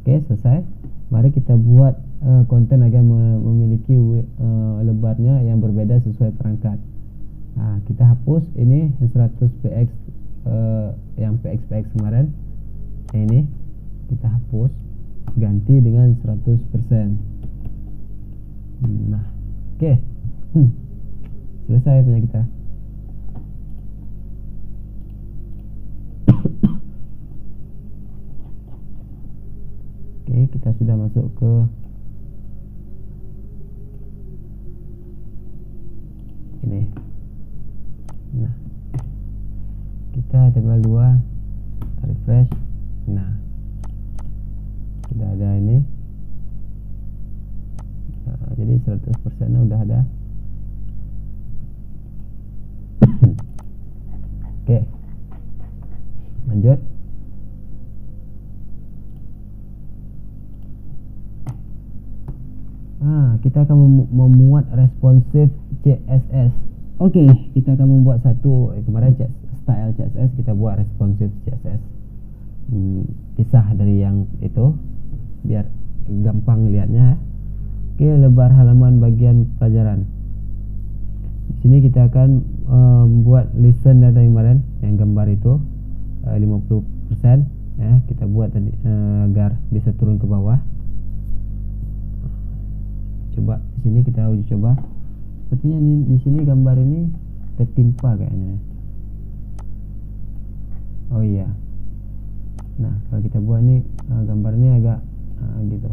Oke, selesai. Mari kita buat konten agar memiliki lebarnya yang berbeda sesuai perangkat. Nah, kita hapus ini 100 px yang px kemarin. Ini kita hapus, ganti dengan 100%. Nah, oke. Selesai punya kita. Oke, kita sudah masuk ke ini. Nah, kita tempel 2, refresh. Nah, sudah ada ini. Nah, jadi 100% udah ada. Oke, lanjut. Kita akan memuat responsive CSS. Oke, kita akan membuat satu. Kemarin style CSS, kita buat responsive CSS. Pisah dari yang itu biar gampang lihatnya. Oke, lebar halaman bagian pelajaran. Di sini kita akan buat listen data yang kemarin, yang gambar itu 50%. Ya, kita buat tadi agar bisa turun ke bawah. Coba di sini kita uji coba. Sepertinya di sini gambar ini tertimpa kayaknya. Oh iya. Nah, kalau kita buat ini gambar ini agak gitu.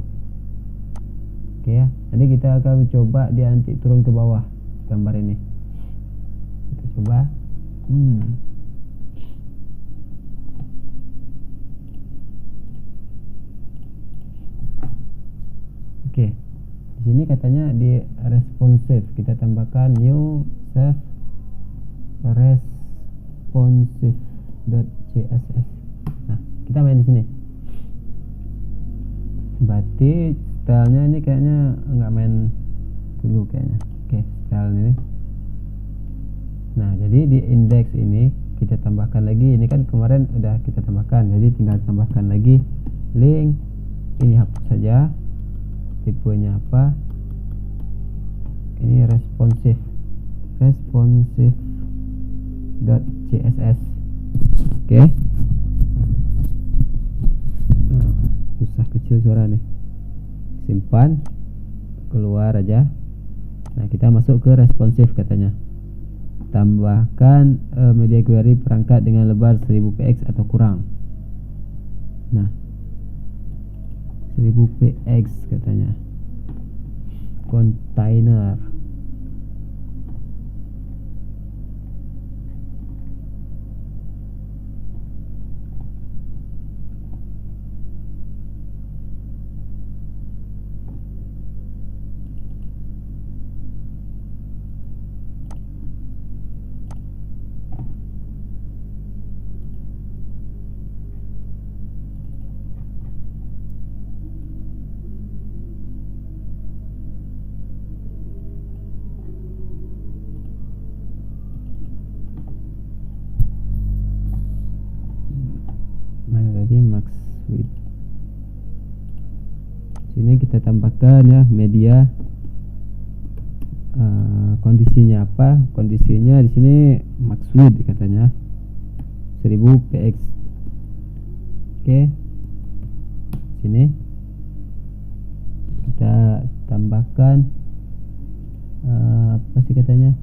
Oke ya. Nanti kita akan coba dia nanti turun ke bawah gambar ini. Kita coba. Oke. Di sini katanya di responsive, kita tambahkan new save responsive.css. Nah, kita main di sini. Berarti stylenya ini kayaknya nggak main dulu kayaknya. Oke, style ini. Nah, jadi di index ini kita tambahkan lagi. Ini kan kemarin udah kita tambahkan, jadi tinggal tambahkan lagi link. Ini hapus saja. Tipenya apa? Ini responsive.css. Oke. Susah kecil suara nih. Simpan, keluar aja. Nah, kita masuk ke responsive katanya. Tambahkan media query perangkat dengan lebar 1000 px atau kurang. Nah, 1000 px katanya. Container. Max width. Sini kita tambahkan ya media. Kondisinya apa? Kondisinya di sini max width katanya 1000 px. Oke. Sini kita tambahkan apa sih katanya?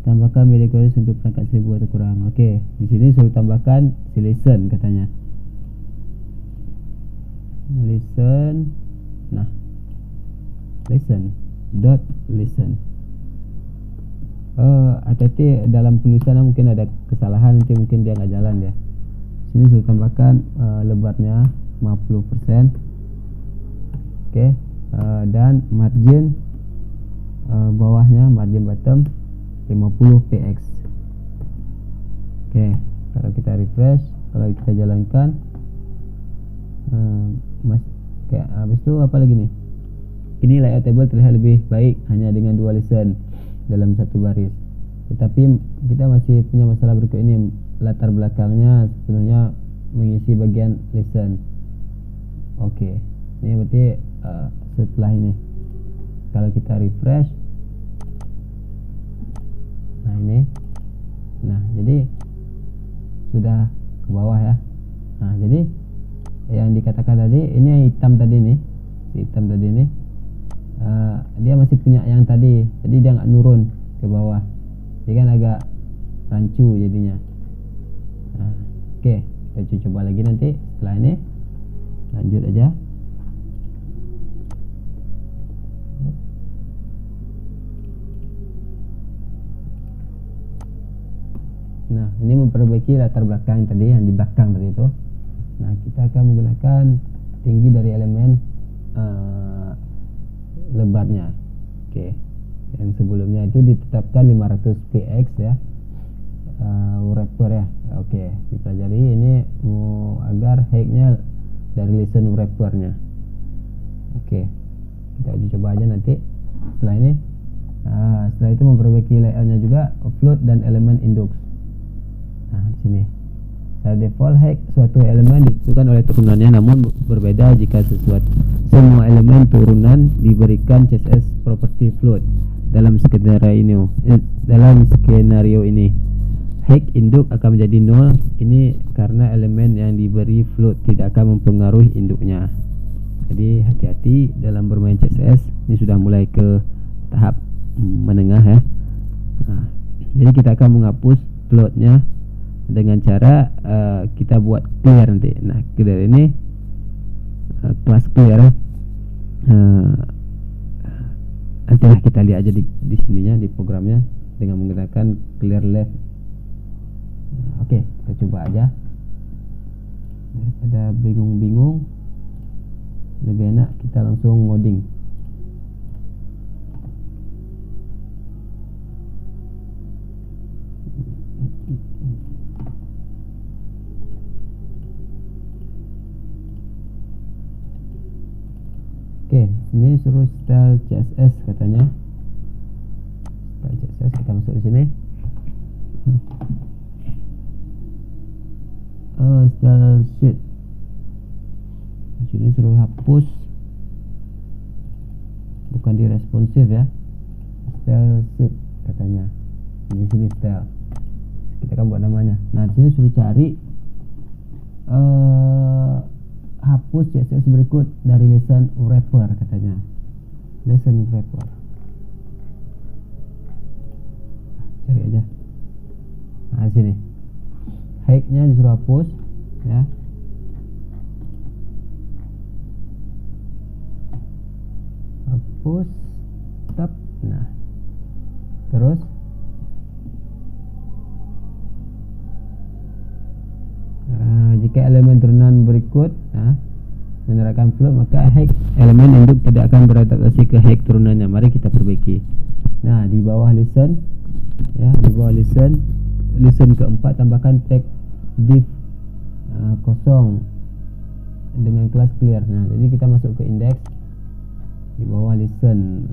Tambahkan media query untuk perangkat 1000 atau kurang. Oke, di sini suruh tambahkan si listen katanya. Listen. Nah, listen. Hati-hati dalam penulisan mungkin ada kesalahan, nanti mungkin dia nggak jalan ya. Sini suruh tambahkan lebarnya 50%. Oke, dan margin bawahnya, margin bottom 50 px. Oke, kalau kita refresh, kalau kita jalankan kayak habis itu apa lagi nih? Ini layout table terlihat lebih baik hanya dengan 2 listen dalam satu baris. Tetapi kita masih punya masalah berikut ini. Latar belakangnya sepenuhnya mengisi bagian listen. Oke, ini berarti setelah ini kalau kita refresh, nah ini, nah jadi sudah ke bawah ya. Nah jadi yang dikatakan tadi, ini yang hitam tadi nih, si hitam tadi nih, dia masih punya yang tadi, jadi dia nggak nurun ke bawah, dia kan agak rancu jadinya. Nah, oke, kita coba lagi nanti setelah ini, lanjut aja. Nah, ini memperbaiki latar belakang tadi, yang di belakang tadi itu. Nah, kita akan menggunakan tinggi dari elemen lebarnya. Oke, yang sebelumnya itu ditetapkan 500 px ya, wrapper ya. Oke, dipelajari ini agar height-nya dari listen wrappernya. Oke, kita uji coba aja nanti setelah ini. Setelah itu memperbaiki layoutnya juga, float dan elemen index. Nah, di sini secara default height suatu elemen ditentukan oleh turunannya, namun berbeda jika semua elemen turunan diberikan CSS property float. Dalam skenario ini height induk akan menjadi 0. Ini karena elemen yang diberi float tidak akan mempengaruhi induknya. Jadi hati-hati dalam bermain CSS. Ini sudah mulai ke tahap menengah ya. Jadi kita akan menghapus floatnya dengan cara kita buat clear nanti. Nah, clear ini kelas clear. Nantilah kita lihat aja di sininya, di programnya, dengan menggunakan clear left. Oke, kita coba aja. Daripada bingung-bingung, lebih enak kita langsung ngoding. Oke, ini suruh style CSS katanya. Style CSS, kita masuk di sini. Style sheet. Sini suruh hapus, bukan di responsive ya. Style sheet katanya. Di sini style. Kita akan buat namanya. Nah, di sini suruh cari hapus CSS berikut dari listen wrapper katanya. Listen wrapper. Cari aja. Nah, di sini. Height-nya disuruh hapus ya. Hapus tab. Nah. Terus jika elemen turunan berikut menerapkan float, maka height elemen induk tidak akan beradaptasi ke height turunannya. Mari kita perbaiki. Nah, di bawah listen ya, di bawah listen keempat tambahkan tag div kosong dengan kelas clear. Nah, jadi kita masuk ke index di bawah listen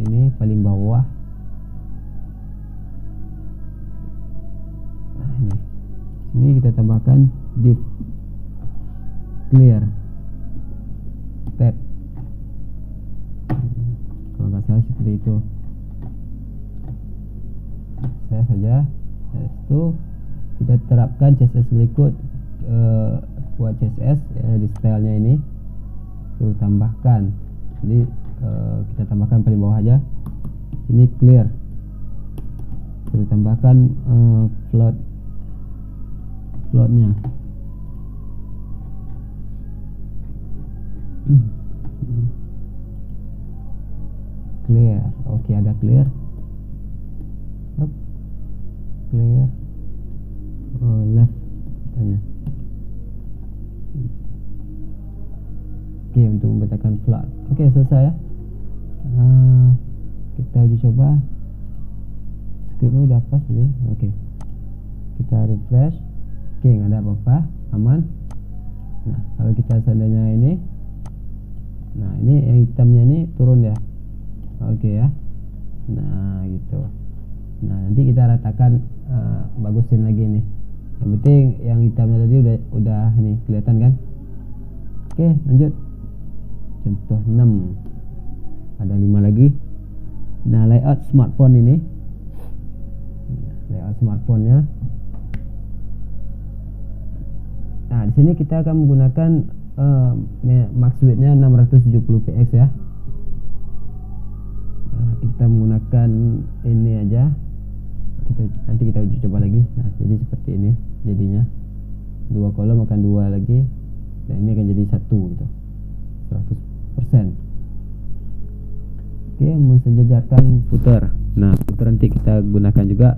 ini paling bawah. Nah, ini kita tambahkan div clear tab. Kalau nggak salah seperti itu. Saya saja. Itu kita terapkan CSS berikut. Buat CSS ya, di stylenya ini suruh tambahkan. Jadi kita tambahkan paling bawah aja. Ini clear. Suruh tambahkan floatnya. Clear. Oke, ada clear. Clear. Left katanya. Oke, untuk membedakan float. Oke, selesai ya. Kita uji coba. Skripnya udah pas tadi. Oke. Kita refresh. Oke, nggak ada apa-apa, aman. Nah, kalau kita seandainya ini, nah ini yang hitamnya ini turun ya. Oke ya. Nah gitu. Nah nanti kita ratakan, bagusin lagi nih. Yang penting yang hitamnya tadi udah ini kelihatan kan. Oke lanjut. Contoh 6. Ada 5 lagi. Nah layout smartphone ini. Layout smartphone-nya. Nah di sini kita akan menggunakan max width-nya 670px ya. Nah, kita menggunakan ini aja. Nanti kita uji coba lagi. Nah jadi seperti ini jadinya. 2 kolom akan 2 lagi. Dan ini akan jadi 1 gitu. 100%. Oke, mensejajarkan footer. Nah footer nanti kita gunakan juga.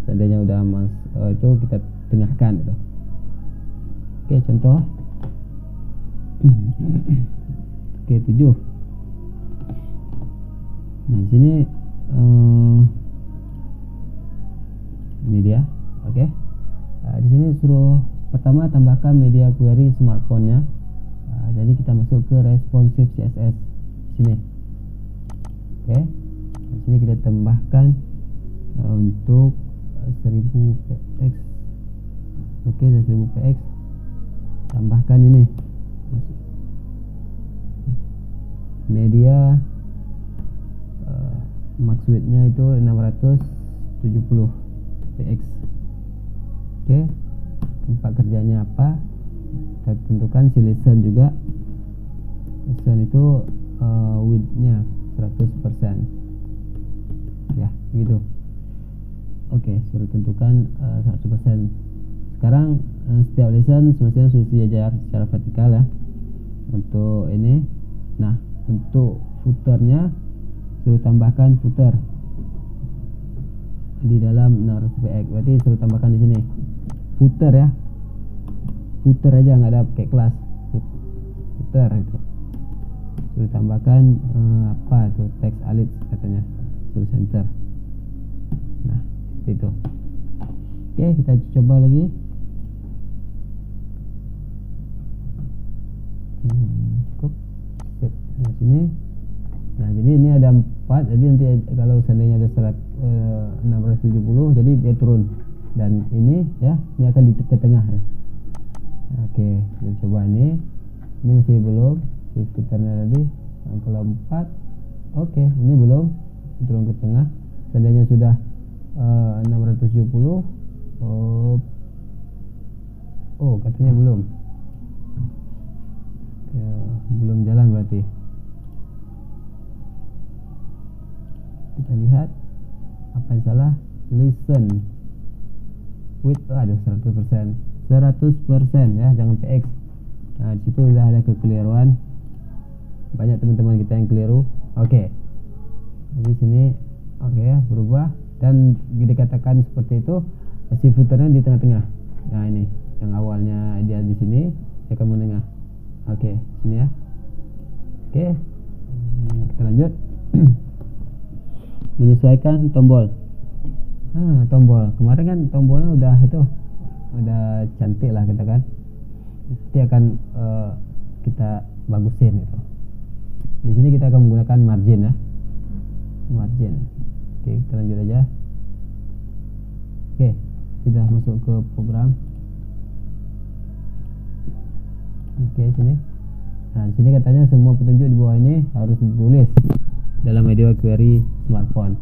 Seandainya udah itu kita tengahkan gitu. Oke contoh. Oke 7. Nah di sini ini dia. Oke. Di sini suruh pertama tambahkan media query smartphone-nya. Jadi kita masuk ke responsive CSS sini. Oke. Di sini kita tambahkan untuk 1000px. Oke, 1000px. Tambahkan ini media max width-nya itu 670px. Oke, tempat kerjanya apa kita tentukan. Listen juga. Listen itu width-nya 100% ya gitu. Oke, sudah tentukan 100%. Sekarang setiap listen semestinya sudah sejajar secara vertikal ya untuk ini. Nah untuk footernya suruh tambahkan footer di dalam 600px. Berarti suruh tambahkan di sini footer ya, footer aja, nggak ada pakai kelas. Footer itu suruh tambahkan apa itu, text alit katanya, suruh center. Nah itu. Oke, kita coba lagi. Cukup. Nah sini. Nah jadi ini ada 4. Jadi nanti kalau seandainya ada 670, jadi dia turun. Dan ini ya, ini akan di tengah ya. Oke, kita coba ini. Ini masih belum. Si footernya tadi. Nah, kalau 4, oke, ini belum turun ke tengah. Seandainya sudah 670. Oh katanya belum. Ya, belum jalan berarti. Kita lihat apa yang salah. Listen with 100% ya, jangan px. Nah disitu sudah ada kekeliruan. Banyak teman-teman kita yang keliru. Oke. Di sini oke ya, berubah dan dikatakan seperti itu. Si footernya di tengah-tengah. Nah ini yang awalnya dia di sini, dia akan menengah. Oke, sini ya. Oke, kita lanjut. Menyesuaikan tombol. Nah, tombol kemarin kan tombolnya udah itu, udah cantik lah kita kan. Nanti akan kita bagusin itu. Di sini kita akan menggunakan margin ya. Margin. Oke, kita lanjut aja. Oke, kita masuk ke program. Oke, sini. Nah, di sini katanya semua petunjuk di bawah ini harus ditulis dalam media query smartphone.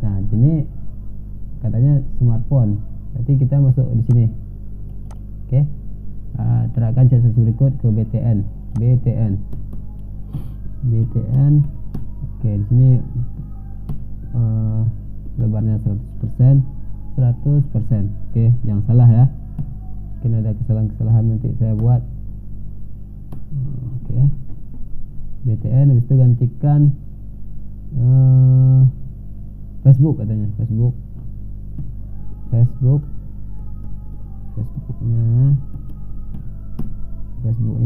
Nah, di sini katanya smartphone. Berarti kita masuk di sini. Oke. Terapkan CSS berikut ke BTN. Oke, di sini lebarnya 100%. Oke, jangan salah ya. Mungkin ada kesalahan nanti saya buat. Oke. BTN, habis itu gantikan Facebook katanya. Facebook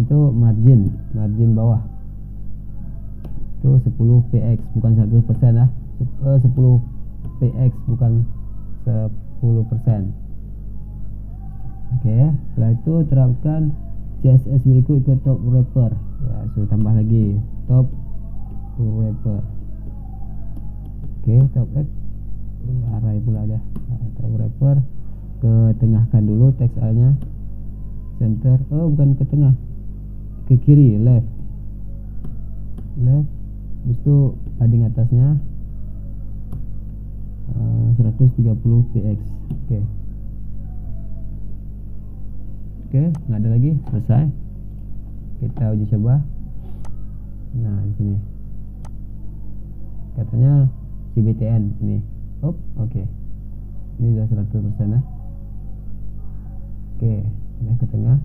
itu margin bawah itu 10px bukan 100% lah. 10px bukan 10%. Oke, setelah itu terapkan CSS berikut ke top wrapper. Suruh tambah lagi top to wrapper. Oke, top left array pula ada. Top wrapper, ke tengahkan dulu teks A nya, center, bukan ke tengah, ke kiri, left, habis itu padding atasnya 130 px. Oke, nggak ada lagi, selesai. Kita uji coba. Nah, di sini katanya CBTN ini. Oke. Ini sudah 100% ya. Oke, ini ke tengah.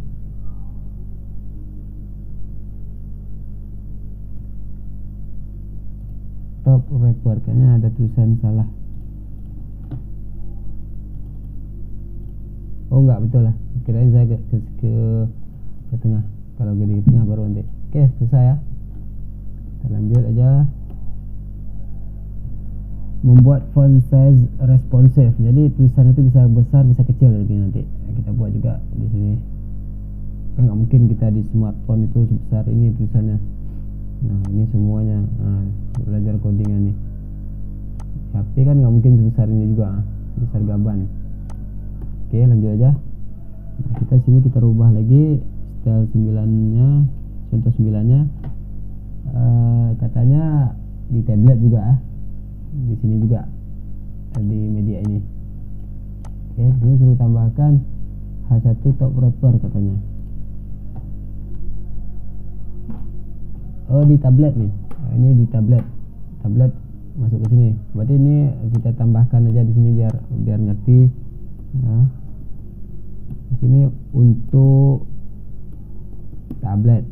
Top wrapper, kayaknya ada tulisan salah. Oh enggak, betul lah. Kirain saya ke tengah. Kalau di tengah baru nanti. Oke, selesai ya. Kita lanjut aja. Membuat font size responsive. Jadi tulisan itu bisa besar, bisa kecil jadi nanti. Kita buat juga di sini. Kan nggak mungkin kita di smartphone itu sebesar ini tulisannya. Nah, ini semuanya. Nah, belajar codingan nih. HP kan nggak mungkin sebesar ini juga, sebesar gaban. Oke, lanjut aja. Nah, kita sini kita rubah lagi style 9-nya, contoh 9-nya. Katanya di tablet juga di sini juga di media ini. Oke, di sini suruh tambahkan H1 top wrapper katanya. Oh, di tablet nih. Nah, ini di tablet masuk ke sini. Berarti ini kita tambahkan aja di sini biar ngerti. Nah, di sini untuk tablet.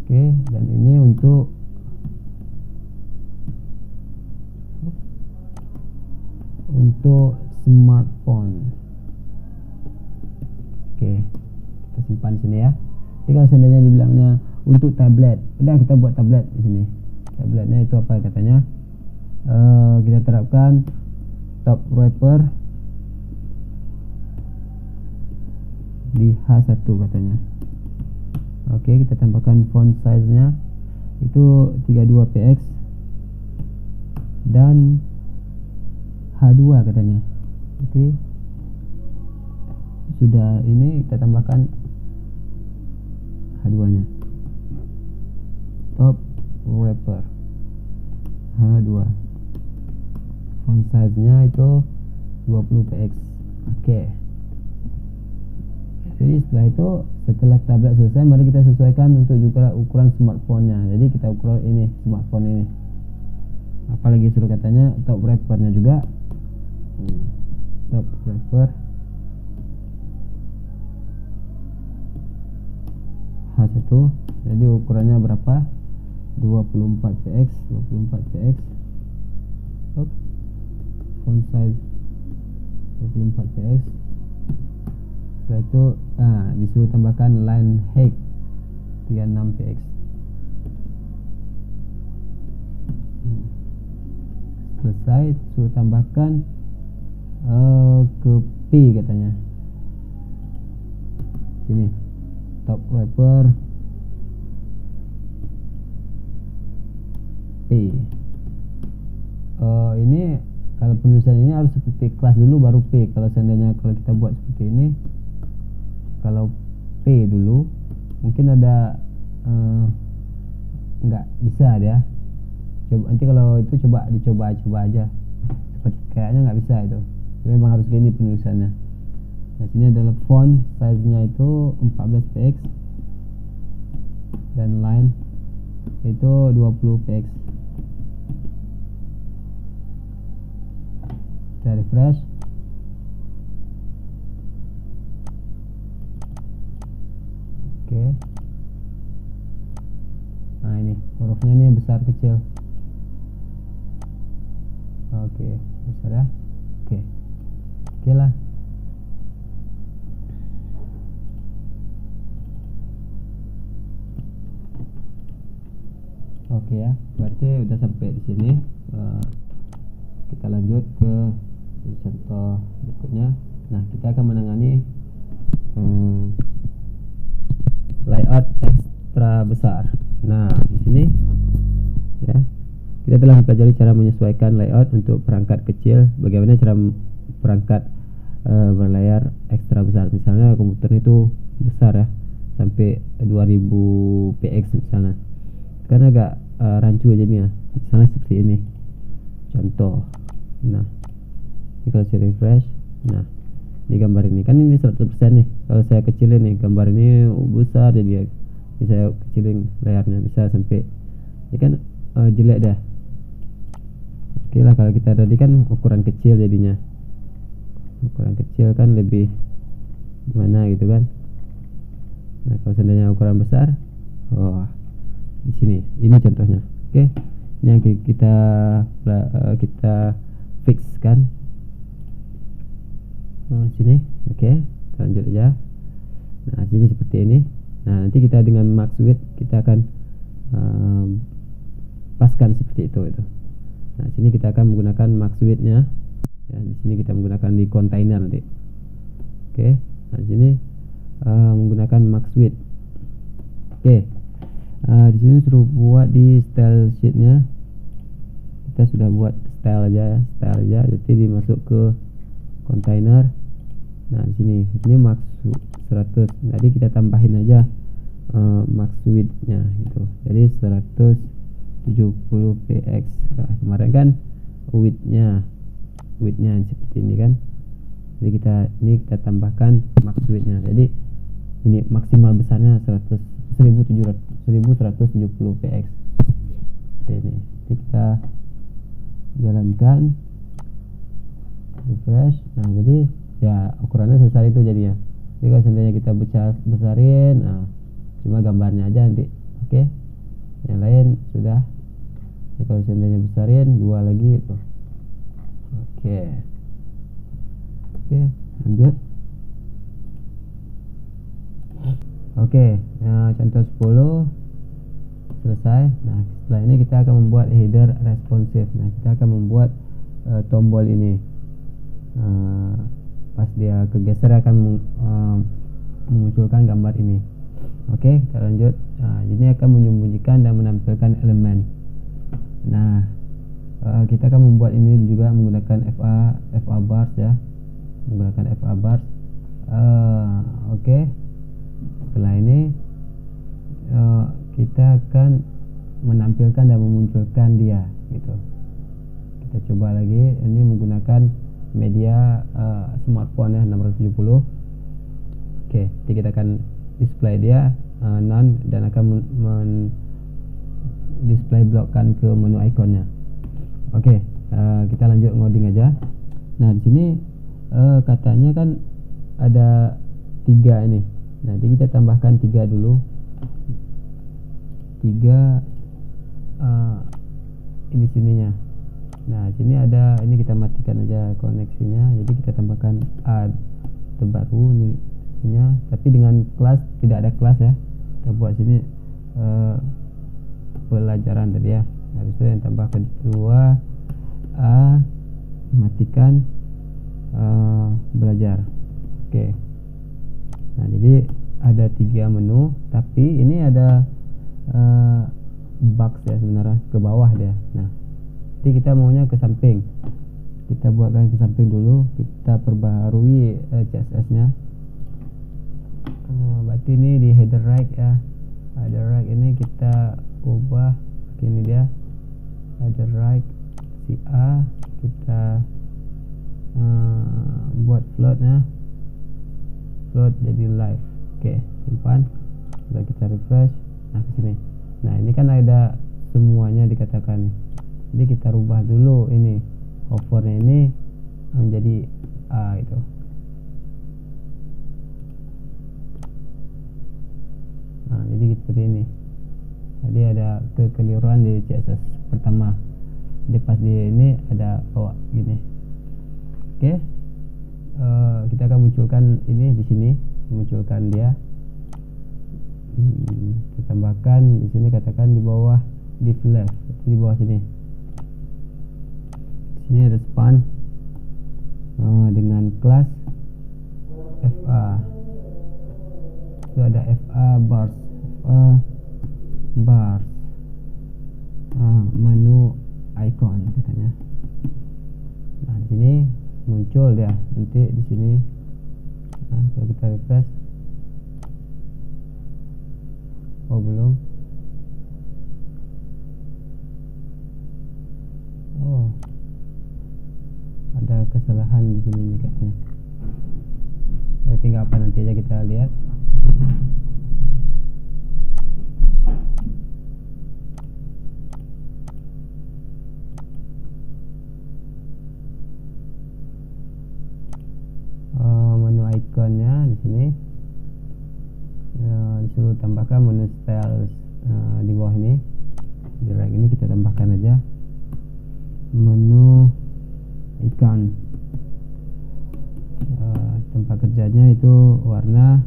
Oke, dan ini untuk smartphone. Oke, kita simpan sini ya. Jadi kalau seandainya dibilangnya untuk tablet, udah kita buat tablet di sini. Tabletnya itu apa katanya? Kita terapkan top wrapper di H1 katanya. Oke, kita tambahkan font size-nya itu 32 px dan H2 katanya. Oke, sudah ini kita tambahkan H2 nya, top wrapper H2, font size nya itu 20 px. Oke, jadi setelah tablet selesai, mari kita sesuaikan untuk juga ukuran smartphone-nya. Jadi kita ukur ini smartphone ini, apalagi suruh katanya top wrapper-nya juga. Top wrapper H1, jadi ukurannya berapa? 24 px. Font size 24 px. Setelah itu disuruh tambahkan line height 36 px. Selesai, suruh tambahkan ke P katanya. Sini top wrapper P. Ini kalau penulisan ini harus seperti kelas dulu baru P. Kalau seandainya kalau kita buat seperti ini, kalau P dulu mungkin ada nggak bisa dia. Coba nanti kalau itu dicoba aja. Seperti kayaknya nggak bisa itu. Memang harus gini penulisannya. Nah, sini adalah font size-nya itu 14 px dan line itu 20 px. Kita refresh. Oke. Nah, ini hurufnya ini besar kecil. Oke, besar ya. Oke lah. Oke ya, berarti udah sampai di sini. Kita lanjut ke contoh berikutnya. Nah, kita akan menangani layout ekstra besar. Nah, di sini ya. Kita telah mempelajari cara menyesuaikan layout untuk perangkat kecil. Bagaimana cara perangkat berlayar ekstra besar. Misalnya komputer itu besar ya, sampai 2000 px misalnya, kan agak rancu aja nih ya. Misalnya seperti ini contoh. Nah ini kalau saya refresh, nah di gambar ini kan ini 100% nih. Kalau saya kecilin nih gambar ini besar, jadi saya kecilin layarnya bisa sampai ini kan jelek dah. Oke lah, kalau kita tadi kan ukuran kecil, jadinya ukuran kecil kan lebih gimana gitu kan. Nah kalau seandainya ukuran besar, di sini ini contohnya. Oke, ini yang kita fix kan. Sini oke, lanjut aja. Nah sini seperti ini. Nah nanti kita dengan max width kita akan paskan seperti itu. Nah sini kita akan menggunakan max width-nya ya. Di sini kita menggunakan di container nanti. Oke, nah sini menggunakan max width. Oke, di sini suruh buat di style sheet-nya. Kita sudah buat style aja ya, style aja. Jadi dimasuk ke container. Nah di sini ini max 100. Jadi kita tambahin aja max width-nya gitu. Jadi 170 px. Nah, kemarin kan width-nya seperti ini kan. Jadi kita tambahkan max width-nya. Jadi ini maksimal besarnya 1170 px. Seperti ini. Jadi kita jalankan, refresh. Nah jadi ya ukurannya sebesar itu jadinya. Jadi kalau seandainya kita besarin, cuma gambarnya aja nanti. Oke, yang lain sudah. Jadi kalau seandainya besarin 2 lagi itu. Oke, lanjut. Oke, contoh 10 selesai. Nah setelah ini kita akan membuat header responsive. Nah kita akan membuat tombol ini pas dia kegeser akan memunculkan gambar ini. Oke, kita lanjut. Nah, ini akan menyembunyikan dan menampilkan elemen. Nah kita akan membuat ini juga menggunakan FA bars ya, menggunakan FA bars. Oke, setelah ini kita akan menampilkan dan memunculkan dia gitu. Kita coba lagi, ini menggunakan media smartphone ya, 670. Oke, jadi kita akan display dia none dan akan display blokkan ke menu ikonnya. Oke, kita lanjut ngoding aja. Nah di sini katanya kan ada 3 ini. Nah jadi kita tambahkan 3 dulu. 3 ini sininya. Nah sini ada, ini kita matikan aja koneksinya. Jadi kita tambahkan add terbaru ini nya, tapi dengan kelas, tidak ada kelas ya. Kita buat sini pelajaran tadi ya. Habis itu yang tambah kedua matikan belajar. Oke. Nah jadi ada 3 menu, tapi ini ada box ya sebenarnya, ke bawah dia. Nah jadi kita maunya ke samping. Kita buatkan ke samping dulu. Kita perbaharui CSS nya. Berarti ini di header right ya. Header right ini kita ubah. Ini dia header right si A. Kita buat floatnya, float jadi live. Oke, simpan. Sudah kita refresh. Nah ke sini. Nah ini kan ada semuanya dikatakan nih. Jadi kita rubah dulu ini hovernya ini menjadi A itu. Nah jadi seperti ini. Jadi ada kekeliruan di CSS pertama. Jadi pas di ini ada bawah gini. Oke. Kita akan munculkan ini di sini, munculkan dia. Kita tambahkan di sini, katakan di bawah div left, di bawah sini. Sini ada span dengan kelas FA. Itu ada FA bars, dia nanti di sini. Nah, kalau kita refresh, oh belum. Oh, ada kesalahan di sini nih kayaknya. Berarti nggak apa, nanti aja kita lihat. Menu ikonnya di sini, disuruh tambahkan menu styles di bawah ini. Di right ini kita tambahkan aja menu ikon. Tempat kerjanya itu warna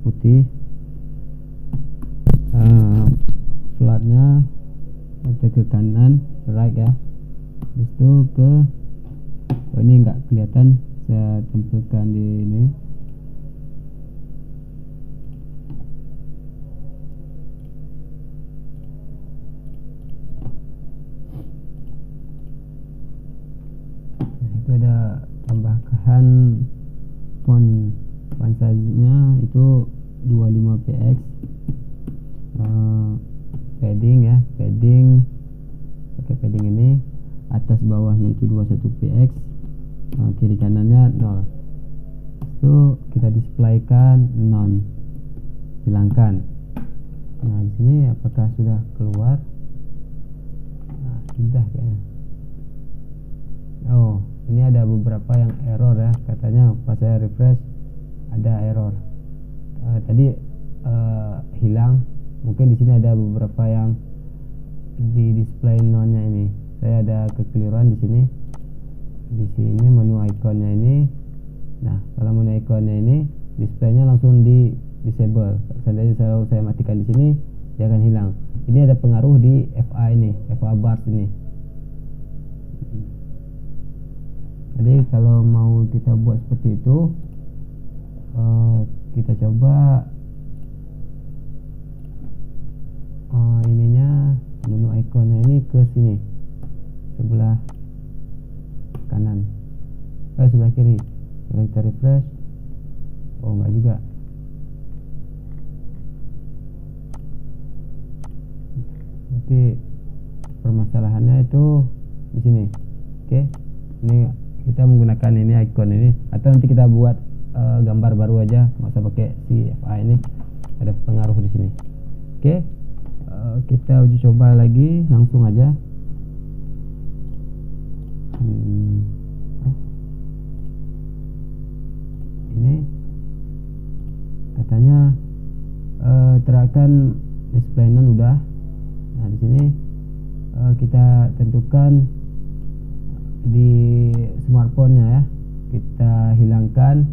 putih. Flatnya ada ke kanan, right ya. Habis itu ke ini nggak kelihatan, saya tampilkan di ini. Nah, itu ada tambahkan font size-nya itu 25px. Padding ya, padding pakai padding ini. Atas bawahnya itu 21px. Kiri kanannya 0. Itu kita displaykan non, hilangkan. Nah, di sini apakah sudah keluar? Nah, sudah kayaknya. Oh, ini ada beberapa yang error ya, katanya pas saya refresh ada error. Tadi hilang. Mungkin di sini ada beberapa yang di display nonnya ini. Saya ada kekeliruan di sini. Di sini menu ikonnya ini. Nah, kalau menu ikonnya ini displaynya langsung di disable. Seandainya selalu saya matikan di sini, dia akan hilang. Ini ada pengaruh di FA ini, FA bars ini. Jadi kalau mau kita buat seperti itu, kita coba ininya, menu ikonnya ini ke sini, sebelah kanan, sebelah kiri. Kalau kita refresh, oh enggak juga. Nanti permasalahannya itu di sini. Oke, ini kita menggunakan ini icon ini, atau nanti kita buat gambar baru aja, nggak usah pakai CFA ini. Ada pengaruh di sini. Oke, kita uji coba lagi, langsung aja. Ini katanya terakan display none udah. Nah, di sini kita tentukan di smartphone-nya ya, kita hilangkan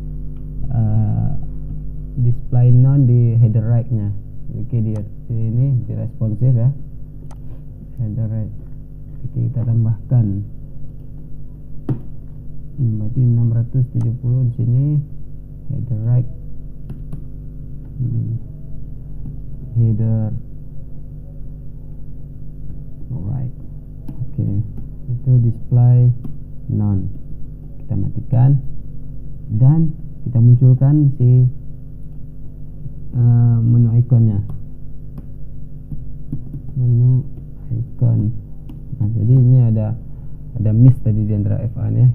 display none di header right-nya. Oke, di sini di responsive ya, header right. Oke, kita tambahkan berarti 670 di sini header right, header right. Oke, itu display none. Kita matikan dan kita munculkan si menu ikonnya, menu icon. Nah, jadi ini ada miss tadi di antara FA nya.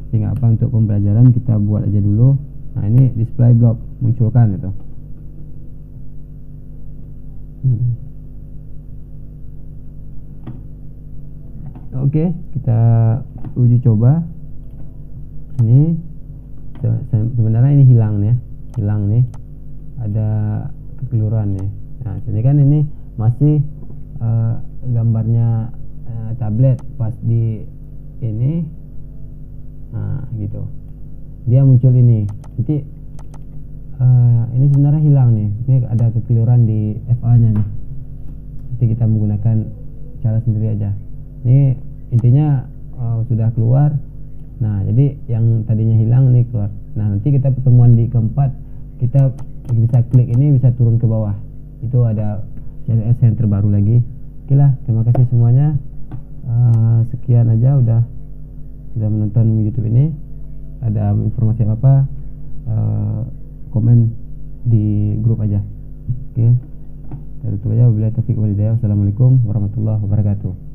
Tapi nggak apa, untuk pembelajaran kita buat aja dulu. Nah, ini display block, munculkan itu. Oke, kita uji coba. Ini sebenarnya ini hilang nih, hilang nih, ada kekeliruan nih. Nah, sini kan ini masih gambarnya tablet, pas di ini, nah gitu, dia muncul ini. Nanti ini sebenarnya hilang nih, ini ada kekeliruan di FA nya nih. Nanti kita menggunakan cara sendiri aja. Ini intinya sudah keluar. Nah, jadi yang tadinya hilang nih keluar. Nah, nanti kita pertemuan di keempat, kita bisa klik ini, bisa turun ke bawah. Itu ada CSS yang terbaru lagi. Oke lah, terima kasih semuanya. Sekian aja udah sudah menonton YouTube ini. Ada informasi apa, komen di grup aja. Oke. Tutup aja. Wabillahi taufiq wal hidayah. Wassalamualaikum warahmatullahi wabarakatuh.